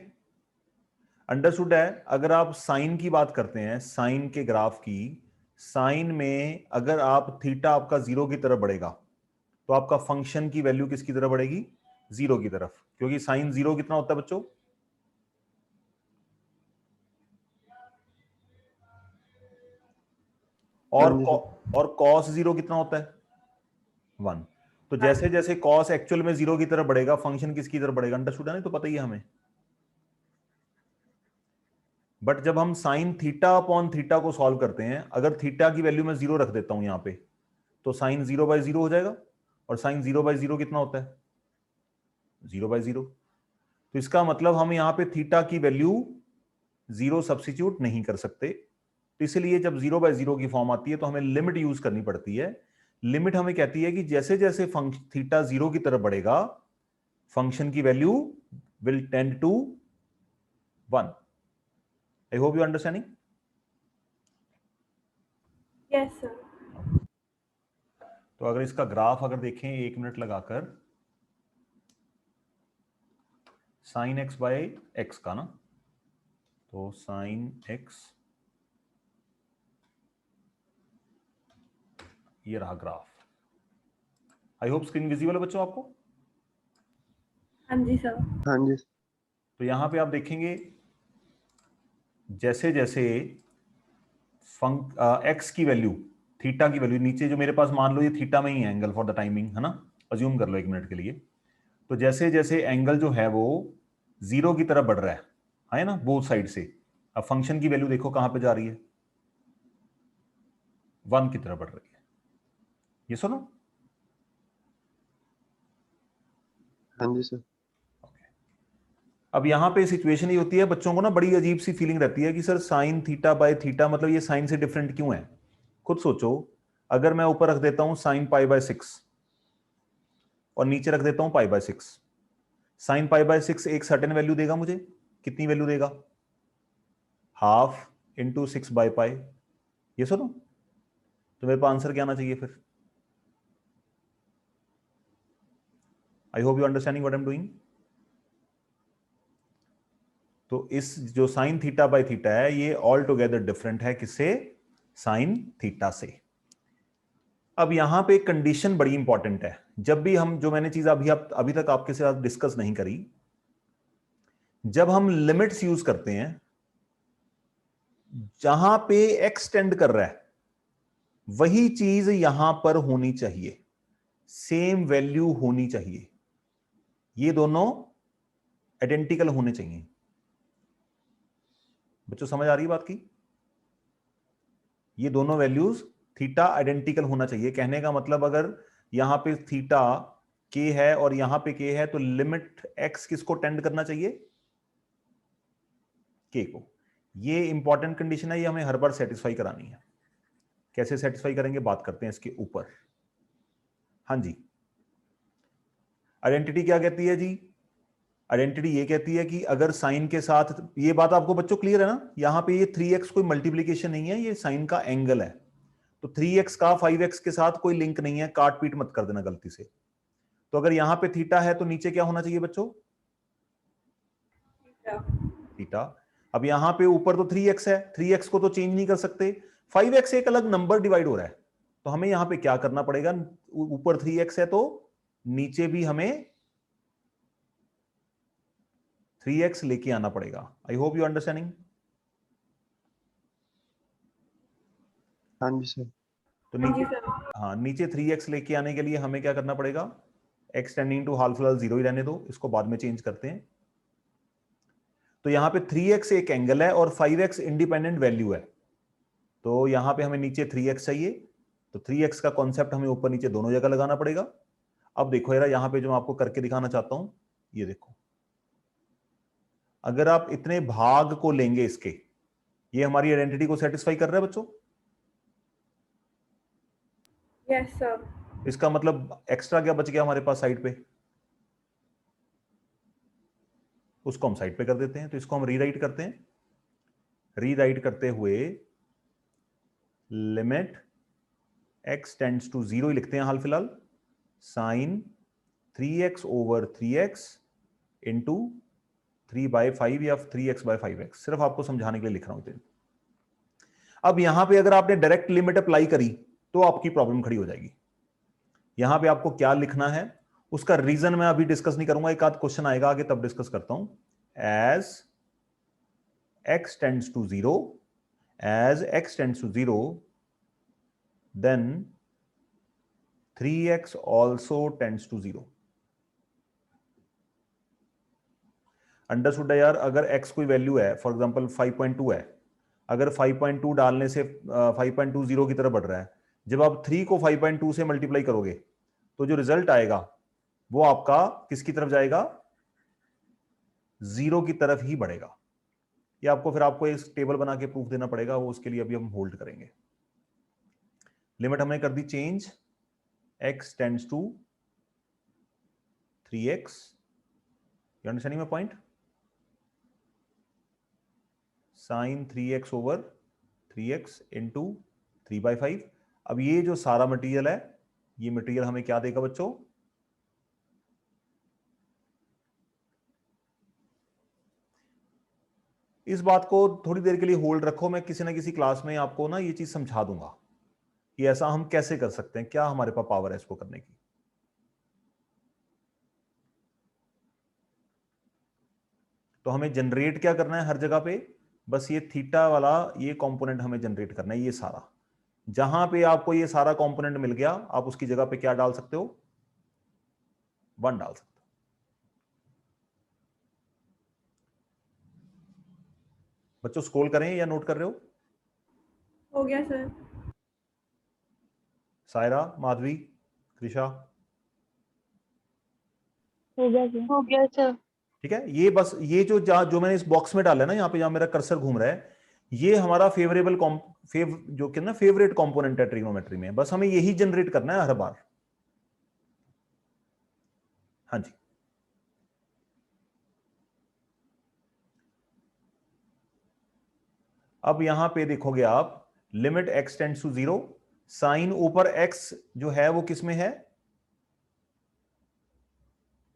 अंडरस्टूड है। अगर आप साइन की बात करते हैं, साइन के ग्राफ की, साइन में अगर आप थीटा आपका जीरो की तरफ बढ़ेगा तो आपका फंक्शन की वैल्यू किसकी तरफ बढ़ेगी, जीरो की तरफ, क्योंकि साइन जीरो कितना होता है बच्चों, और कॉस जीरो कितना होता है, 1। तो जैसे जैसे कॉस एक्चुअल में जीरो की तरफ बढ़ेगा, फंक्शन किसकी तरफ बढ़ेगा, अंडरस्टूड है, नहीं तो पता ही है हमें। बट जब हम साइन थीटा अपॉन थीटा को सॉल्व करते हैं, अगर थीटा की वैल्यू मैं जीरो रख देता हूं यहां पे, तो साइन 0/0 हो जाएगा। और साइन 0/0 कितना होता है, 0/0। तो इसका मतलब हम यहां पे थीटा की वैल्यू जीरो सब्स्टिट्यूट नहीं कर सकते। तो इसलिए जब 0/0 की फॉर्म आती है तो हमें लिमिट यूज करनी पड़ती है। लिमिट हमें कहती है कि जैसे जैसे थीटा जीरो की तरफ बढ़ेगा, फंक्शन की value will tend to 1। I hope you understanding. Yes sir. तो अगर इसका ग्राफ अगर देखें 1 मिनट लगाकर, साइन एक्स बाय एक्स का ना, तो साइन एक्स, ये रहा graph. I hope screen visible है बच्चों आपको। हाँ जी सर। हाँ जी। तो यहां पे आप देखेंगे जैसे जैसे एक्स की वैल्यू, थीटा की वैल्यू, नीचे जो मेरे पास मान लो ये थीटा में ही है एंगल फॉर द टाइमिंग, है ना, अज्यूम कर लो 1 मिनट के लिए। तो जैसे जैसे एंगल जो है वो जीरो की तरफ बढ़ रहा है ना, बोथ साइड से। अब फंक्शन की वैल्यू देखो कहां पे जा रही है, 1 की तरफ बढ़ रही है। ये सुनो। हाँ जी सर। अब यहां पे सिचुएशन ये होती है, बच्चों को ना बड़ी अजीब सी फीलिंग रहती है कि sir sine theta by theta मतलब ये साइन से डिफरेंट क्यों है। खुद सोचो, अगर मैं ऊपर रख देता हूं साइन π/6 और नीचे रख देता हूं π/6, साइन π/6 एक सर्टेन वैल्यू देगा मुझे, कितनी वैल्यू देगा, हाफ इंटू 6/π। ये सुनो, तो मेरे पास आंसर क्या आना चाहिए फिर। आई hope you understanding what I am doing. तो इस जो साइन थीटा बाय थीटा है, ये ऑल टुगेदर डिफरेंट है किससे, साइन थीटा से। अब यहां पे कंडीशन बड़ी इंपॉर्टेंट है, जब भी हम, जो मैंने चीज अभी तक आपके साथ डिस्कस नहीं करी, जब हम लिमिट्स यूज करते हैं, जहां पे एक्स टेंड कर रहा है वही चीज यहां पर होनी चाहिए, सेम वैल्यू होनी चाहिए, ये दोनों आइडेंटिकल होने चाहिए। बच्चों समझ आ रही है बात की? ये दोनों वैल्यूज थीटा आइडेंटिकल होना चाहिए। कहने का मतलब अगर यहां पे थीटा के है और यहां पे के है, तो लिमिट एक्स किसको टेंड करना चाहिए? के को। ये इंपॉर्टेंट कंडीशन है, ये हमें हर बार सेटिस्फाई करानी है। कैसे सेटिस्फाई करेंगे, बात करते हैं इसके ऊपर। हाँ जी, आइडेंटिटी क्या कहती है जी? आइडेंटिटी ये कहती है कि अगर साइन के साथ, ये बात आपको बच्चों क्लियर है ना? यहां पे ये 3x कोई मल्टीप्लीकेशन नहीं है, ये साइन का एंगल है। तो 3x का 5x के साथ कोई लिंक नहीं है, काट पीट मत कर देना गलती से। तो अगर यहां पे थीटा है तो नीचे क्या होना चाहिए बच्चों? थीटा। अब यहां पे ऊपर तो 3x है, 3x को तो चेंज नहीं कर सकते, 5x एक अलग नंबर डिवाइड हो रहा है, तो हमें यहां पे क्या करना पड़ेगा? ऊपर 3x है तो नीचे भी हमें 3x लेके आना पड़ेगा। आई होप यू अंडरस्टैंडिंग। हाँ जी सर। तो हाँ नीचे, जी सर। हाँ, नीचे 3x लेके आने के लिए हमें क्या करना पड़ेगा? x टेंडिंग टू हाल फिलहाल 0 ही रहने दो, इसको बाद में चेंज करते हैं। तो यहां पे 3x एक एंगल है और 5x इंडिपेंडेंट वैल्यू है, तो यहां पे हमें नीचे 3x चाहिए, तो 3x का कॉन्सेप्ट हमें ऊपर नीचे दोनों जगह लगाना पड़ेगा। अब देखो यार, यहां पे जो मैं आपको करके दिखाना चाहता हूं, ये देखो, अगर आप इतने भाग को लेंगे इसके, ये हमारी आइडेंटिटी को सेटिस्फाई कर रहा है बच्चों? Yes sir. इसका मतलब एक्स्ट्रा क्या बच गया हमारे पास साइड पे, उसको हम साइड पे कर देते हैं। तो इसको हम रीराइट करते हैं। रीराइट करते हुए लिमिट x टेंड्स टू 0 ही लिखते हैं हाल फिलहाल, sign 3x over 3x into 3/5 या 3x/5x, सिर्फ आपको समझाने के लिए लिख रहा हूं। अब यहां पे अगर आपने डायरेक्ट लिमिट अप्लाई करी तो आपकी प्रॉब्लम खड़ी हो जाएगी। यहां पे आपको क्या लिखना है उसका रीजन मैं अभी डिस्कस नहीं करूंगा, एक आध क्वेश्चन आएगा आगे तब डिस्कस करता हूं। As x tends to 0, as x tends to 0, then 3x also tends to 0. Understood है यार? अगर x कोई वैल्यू है, फॉर एग्जांपल 5.2 है, अगर 5.2 डालने से 5.2 0 की तरफ बढ़ रहा है, जब आप 3 को 5.2 से मल्टीप्लाई करोगे तो जो रिजल्ट आएगा वो आपका किसकी तरफ जाएगा? 0 की तरफ ही बढ़ेगा। ये आपको फिर आपको इस टेबल बना के प्रूफ देना पड़ेगा, वो उसके लिए अभी हम होल्ड करेंगे। लिमिट हमने कर दी change, x tends to 3x, you understanding my point? Sine 3x over 3x into 3/5। अब ये जो सारा मटेरियल है, ये मटेरियल हमें क्या देगा बच्चों? इस बात को थोड़ी देर के लिए होल्ड रखो, मैं किसी ना किसी क्लास में आपको ना ये चीज समझा दूंगा कि ऐसा हम कैसे कर सकते हैं, क्या हमारे पास पावर है इसको करने की। तो हमें जनरेट क्या करना है हर जगह पे? बस ये थीटा वाला ये कंपोनेंट हमें जनरेट करना है, ये सारा। जहां पे आपको ये सारा कंपोनेंट मिल गया, आप उसकी जगह पे क्या डाल सकते हो? 1 डाल सकते हो। बच्चों स्क्रॉल करें या नोट कर रहे हो? हो गया सर। सायरा, माधवी, कृषा, हो गया सर। हो गया सर। ठीक है। ये बस ये जो मैंने इस बॉक्स में डाला है ना, यहाँ पे जहां मेरा कर्सर घूम रहा है, ये हमारा जो कि ना फेवरेट कंपोनेंट है ट्रिग्नोमेट्री में, बस हमें यही जनरेट करना है हर बार। हाँ जी, अब यहां पे देखोगे आप, limit x tends to 0, sine ऊपर x जो है वो किस में है?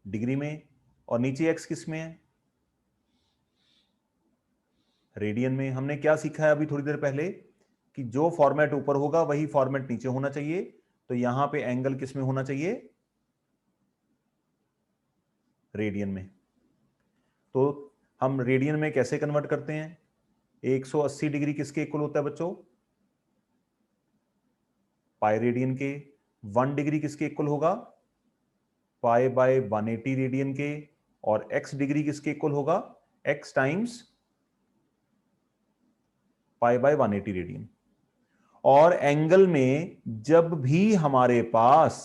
डिग्री में, और नीचे x किस में है? रेडियन में। हमने क्या सीखा है अभी थोड़ी देर पहले कि जो फॉर्मेट ऊपर होगा वही फॉर्मेट नीचे होना चाहिए, तो यहां पे एंगल किस में होना चाहिए? रेडियन में। तो हम रेडियन में कैसे कन्वर्ट करते हैं? 180 डिग्री किसके इक्वल होता है बच्चों? पाई रेडियन के। 1 डिग्री किसके इक्वल होगा? पाई बाय 180 रेडियन के। और x डिग्री किसके इक्वल होगा? x times pi by 180 radian. और एंगल में जब भी हमारे पास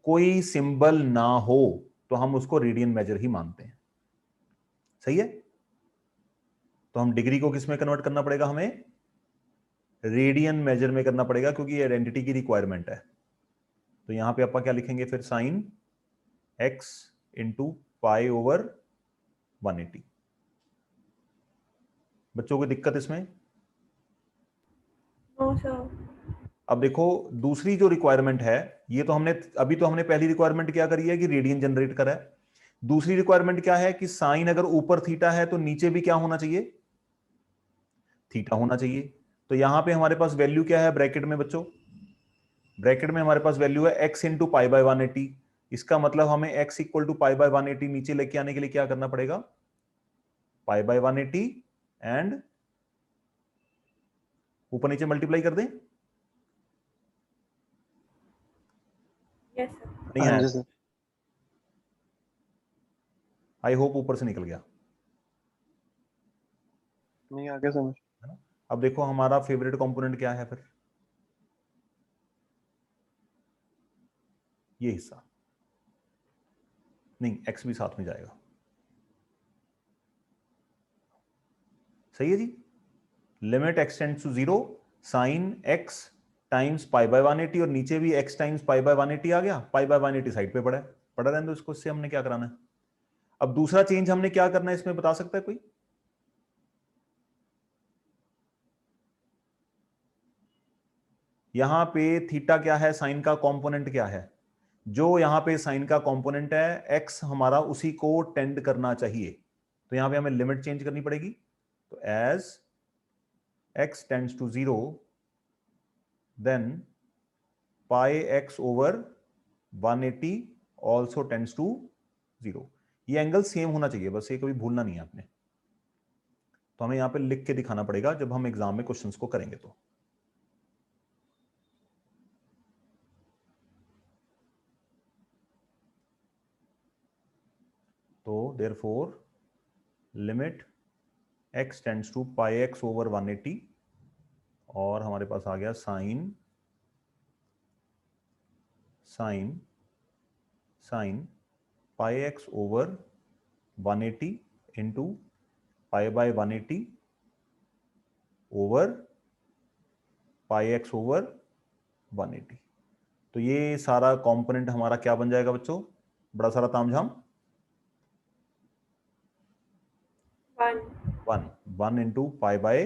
कोई सिंबल ना हो तो हम उसको रेडियन मेजर ही मानते हैं। सही है? तो हम डिग्री को किस में कन्वर्ट करना पड़ेगा? हमें रेडियन मेजर में करना पड़ेगा, क्योंकि ये आइडेंटिटी की रिक्वायरमेंट है। तो यहां पे आप क्या लिखेंगे फिर? Sine x into pi over 180। बच्चों को दिक्कत इसमें? No sir. अब देखो दूसरी जो रिक्वायरमेंट है, ये तो हमने अभी तो हमने पहली रिक्वायरमेंट क्या करी है कि रेडियन जनरेट करा है। दूसरी रिक्वायरमेंट क्या है कि साइन अगर ऊपर थीटा है तो नीचे भी क्या होना चाहिए? थीटा होना चाहिए। तो यहां पे हमारे पास वैल्यू क्या है ब्रैकेट में बच्चों? ब्रैकेट में हमारे पास वैल्यू है x इंटू पाई बाय 180। इसका मतलब हमें x equal to pi by 180 नीचे लेके आने के लिए क्या करना पड़ेगा? पाई बाय 180 एंड ऊपर नीचे मल्टीप्लाई कर दें। Yes sir. नहीं हाँ है? जी सर। आई होप ऊपर से निकल गया। नहीं आगे समझ। है ना? अब देखो हमारा फेवरेट कंपोनेंट क्या है फिर? ये हिस्सा। नहीं, x भी साथ में जाएगा। सही है जी। Limit x tends to 0 sine x times pi by 180, और नीचे भी x टाइम्स पाई बाय 180 आ गया। पाई बाय 180 साइड पे पड़ा है, पड़ा रहने दो इसको। इससे हमने क्या कराना है? अब दूसरा चेंज हमने क्या करना है इसमें, बता सकता है कोई? यहां पे थीटा क्या है? साइन का कंपोनेंट क्या है? जो यहां पे साइन का कंपोनेंट है x हमारा उसी को टेंड करना चाहिए। तो यहां पे हमें लिमिट चेंज करनी पड़ेगी। तो as x tends to 0 then pi x over 180 also tends to 0। ये एंगल सेम होना चाहिए, बस ये कभी भूलना नहीं है आपने। तो हमें यहां पे लिख के दिखाना पड़ेगा जब हम एग्जाम में क्वेश्चंस को करेंगे। तो therefore limit x tends to pi x over 180, और हमारे पास आ गया sine sine sine pi x over 180 into pi by 180 over pi x over 180। तो ये सारा कंपोनेंट हमारा क्या बन जाएगा बच्चों? बड़ा सारा तामझाम। 1 इंटू पाई बाय,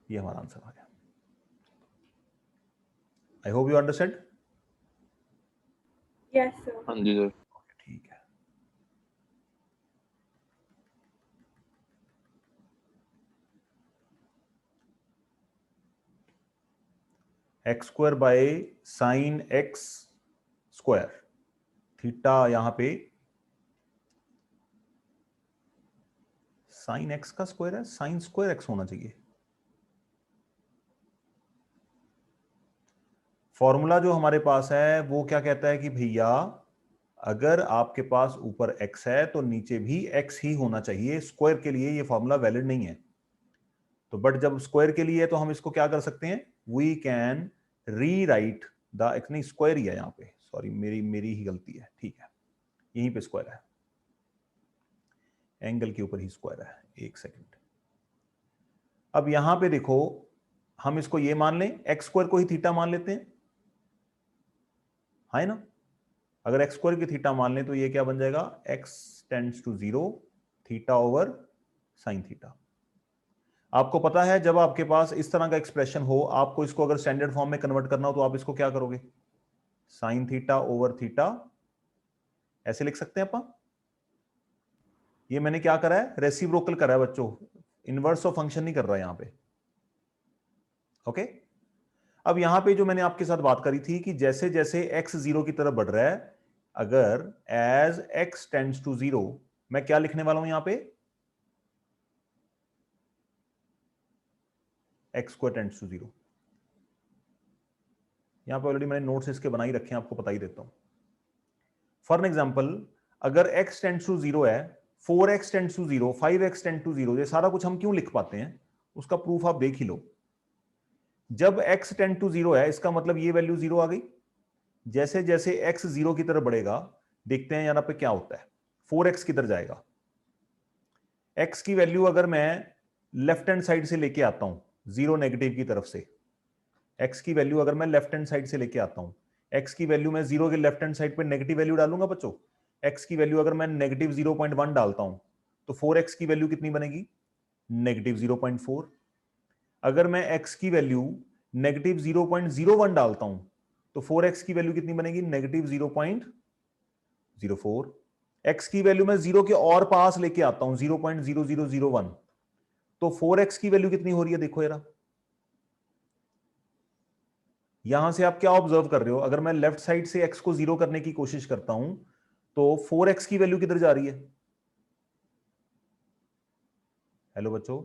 ये हमारा आंसर आ गया। आई hope you understand. Yes sir. हाँ जी सर। ठीक है। X square by sine x square, theta यहां पे साइन एक्स का स्क्वायर है, साइन स्क्वायर एक्स होना चाहिए। फॉर्मूला जो हमारे पास है वो क्या कहता है कि भैया अगर आपके पास ऊपर x है तो नीचे भी x ही होना चाहिए। स्क्वायर के लिए ये फॉर्मूला वैलिड नहीं है। तो बट जब स्क्वायर के लिए है तो हम इसको क्या कर सकते हैं? We can rewrite the x, नहीं स्क्वायर ही है यहाँ पे, सॉरी मेरी ही गलती है। ठीक है, यहीं पे स्क्वायर है, एंगल के ऊपर ही स्क्वायर है। एक सेकंड। अब यहां पे देखो हम इसको ये मान लें, एक्स स्क्वायर को ही थीटा मान लेते हैं, है ना? अगर एक्स स्क्वायर की थीटा मान लें तो ये क्या बन जाएगा? x tends to 0 theta over sine theta. आपको पता है जब आपके पास इस तरह का एक्सप्रेशन हो, आपको इसको अगर स्टैंडर्ड फॉर्म में कन्वर्ट करना हो तो आप इसको क्या करोगे? साइन थीटा ओवर थीटा ऐसे लिख सकते हैं अपन। ये मैंने क्या करा है? रेसिप्रोकल करा है बच्चों, इनवर्स ऑफ फंक्शन नहीं कर रहा यहां पे। ओके। अब यहां पे जो मैंने आपके साथ बात करी थी कि जैसे जैसे x 0 की तरफ बढ़ रहा है अगर एज x टेंड्स टू 0, मैं क्या लिखने वाला हूं यहां पे, x स्क्वायर टेंड्स टू 0। यहां पे ऑलरेडी मैंने नोट्स इसके बना ही रखे हैं, आपको बता ही देता हूं। फॉर एन एग्जाम्पल, अगर x टेंड्स टू 0 है, 4x tends to 0, 5x tends to 0, ये सारा कुछ हम क्यों लिख पाते हैं, उसका प्रूफ आप देख ही लो। जब x टेंड टू 0 है, इसका मतलब ये वैल्यू 0 आ गई। जैसे जैसे x 0 की तरफ बढ़ेगा, देखते हैं यहां पे क्या होता है, 4x किधर जाएगा। x की वैल्यू अगर मैं लेफ्ट हैंड साइड से लेके आता हूं, 0 नेगेटिव की तरफ से, x की वैल्यू अगर मैं लेफ्ट हैंड साइड से लेके आता हूं, x की वैल्यू मैं 0 के लेफ्ट हैंड साइड पे नेगेटिव वैल्यू डालूंगा बच्चों। x की वैल्यू अगर मैं नेगेटिव 0.1 डालता हूं, तो 4x की वैल्यू कितनी बनेगी, नेगेटिव 0.4। अगर मैं x की वैल्यू नेगेटिव 0.01 डालता हूं, तो 4x की वैल्यू कितनी बनेगी, नेगेटिव 0.04। x की वैल्यू मैं 0 के और पास लेके आता हूं, 0.0001, तो 4x की वैल्यू कितनी हो रही है, देखो जरा। यहां से आप क्या ऑब्जर्व कर रहे हो, अगर मैं लेफ्ट साइड से x को 0 करने की कोशिश करता हूं, तो 4x की वैल्यू किधर जा रही है। हेलो बच्चों,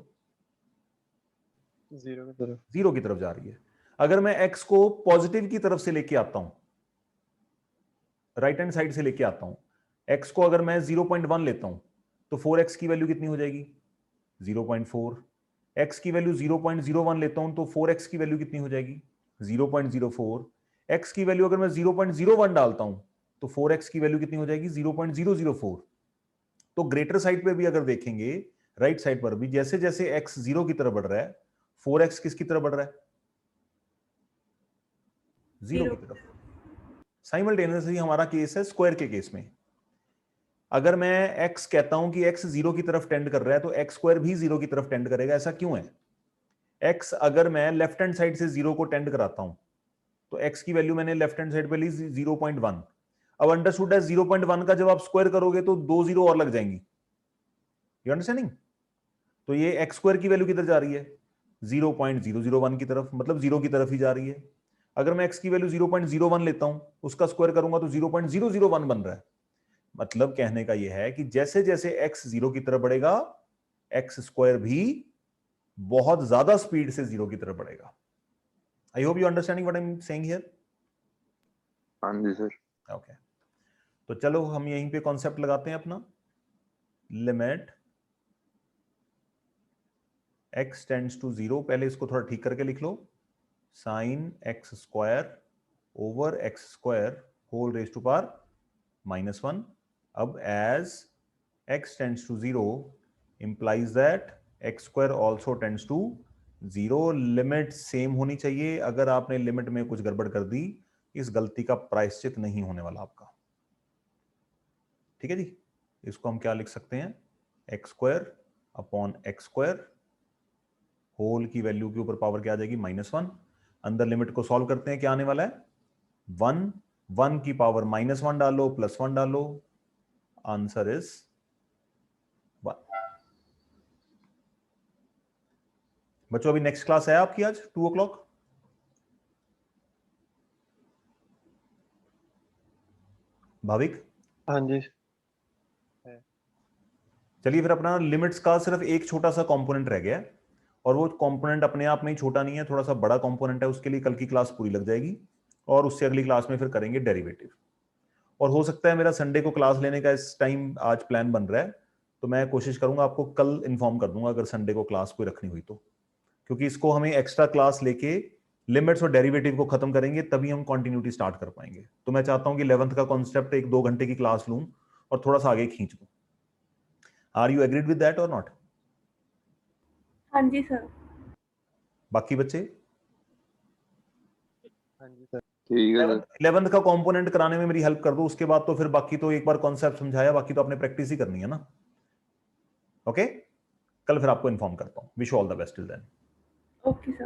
0 की तरफ। 0 की तरफ जा रही है। अगर मैं x को पॉजिटिव की तरफ से लेके आता हूं, राइट हैंड साइड से लेके आता हूं, x को अगर मैं 0.1 लेता हूं, तो 4x की वैल्यू कितनी हो जाएगी, 0.4। x की वैल्यू 0.01 लेता हूं, तो 4x की वैल्यू कितनी हो जाएगी, 0.04। x की वैल्यू अगर मैं 0.01 डालता हूं, तो 4x की वैल्यू कितनी हो जाएगी, 0.004। तो ग्रेटर साइड पे भी अगर देखेंगे, राइट साइड पर भी जैसे जैसे x 0 की तरफ बढ़ रहा है, 4x किसकी तरफ बढ़ रहा है, 0 की तरफ। साइमल्टेनियसली हमारा केस है स्क्वायर के केस में। अगर मैं x कहता हूं कि x 0 की तरफ टेंड कर रहा है, तो x स्क्वायर भी 0 की तरफ टेंड करेगा। ऐसा क्यों है, x अगर मैं लेफ्ट हैंड साइड से 0 को टेंड कराता हूं, तो x की वैल्यू मैंने लेफ्ट हैंड साइड पे ली 0.1। अब अंडरस्टूड है 0.1 का जब आप स्क्वायर करोगे तो 2 0 और लग जाएंगी, यू अंडरस्टैंडिंग। तो ये x स्क्वायर की वैल्यू किधर जा रही है, 0.001 की तरफ, मतलब 0 की तरफ ही जा रही है। अगर मैं x की वैल्यू 0.01 लेता हूं, उसका स्क्वायर करूंगा तो 0.001 बन रहा है। मतलब कहने का यह है कि जैसे जैसे x 0 की तरफ बढ़ेगा, x स्क्वायर भी बहुत ज्यादा स्पीड से 0 की तरफ बढ़ेगा। आई hope you understanding what I am saying here. हाँ जी सर। ओके, तो चलो हम यहीं पे कॉन्सेप्ट लगाते हैं अपना। लिमिट x टेंड्स टू 0, पहले इसको थोड़ा ठीक करके लिख लो, sine x square over x square whole raise to power -1। अब as x tends to 0 implies that x square also tends to 0। Limit same होनी चाहिए। अगर आपने लिमिट में कुछ गड़बड़ कर दी, इस गलती का प्रायश्चित नहीं होने वाला आपका। ठीक है जी, इसको हम क्या लिख सकते हैं, x square upon x square whole की वैल्यू के ऊपर पावर क्या आ जाएगी, -1। अंदर लिमिट को सॉल्व करते हैं, क्या आने वाला है, 1, 1 की पावर -1 डालो, +1 डालो, आंसर इज 1। बच्चों अभी नेक्स्ट क्लास है आपकी आज 2 o'clock। भाविक, हाँ जी। चलिए फिर अपना लिमिट्स का सिर्फ एक छोटा सा कंपोनेंट रह गया है, और वो कंपोनेंट अपने आप में ही छोटा नहीं है, थोड़ा सा बड़ा कंपोनेंट है। उसके लिए कल की क्लास पूरी लग जाएगी, और उससे अगली क्लास में फिर करेंगे डेरिवेटिव। और हो सकता है मेरा संडे को क्लास लेने का इस टाइम आज प्लान बन रहा है, तो मैं कोशिश करूंगा आपको कल इन्फॉर्म कर दूंगा अगर संडे को क्लास कोई रखनी हुई तो, क्योंकि इसको हमें एक्स्ट्रा क्लास लेके लिमिट्स और डेरिवेटिव को खत्म करेंगे, तभी हम कंटिन्यूटी स्टार्ट कर पाएंगे। तो मैं चाहता हूं कि 11th का कॉन्सेप्ट 1-2 घंटे की क्लास लूं और थोड़ा सा आगे खींच दूं। Are you agreed with that और नॉट? हाँ जी सर। बाकी बच्चे हाँ जी सर। ठीक है सर। 11th का कंपोनेंट कराने में मेरी हेल्प कर दो, उसके बाद तो फिर बाकी तो एक बार कॉन्सेप्ट समझाया, बाकी तो आपने प्रैक्टिस ही करनी है ना। ओके, कल फिर आपको इन्फॉर्म करता हूं। Wish all the best till then. Okay sir.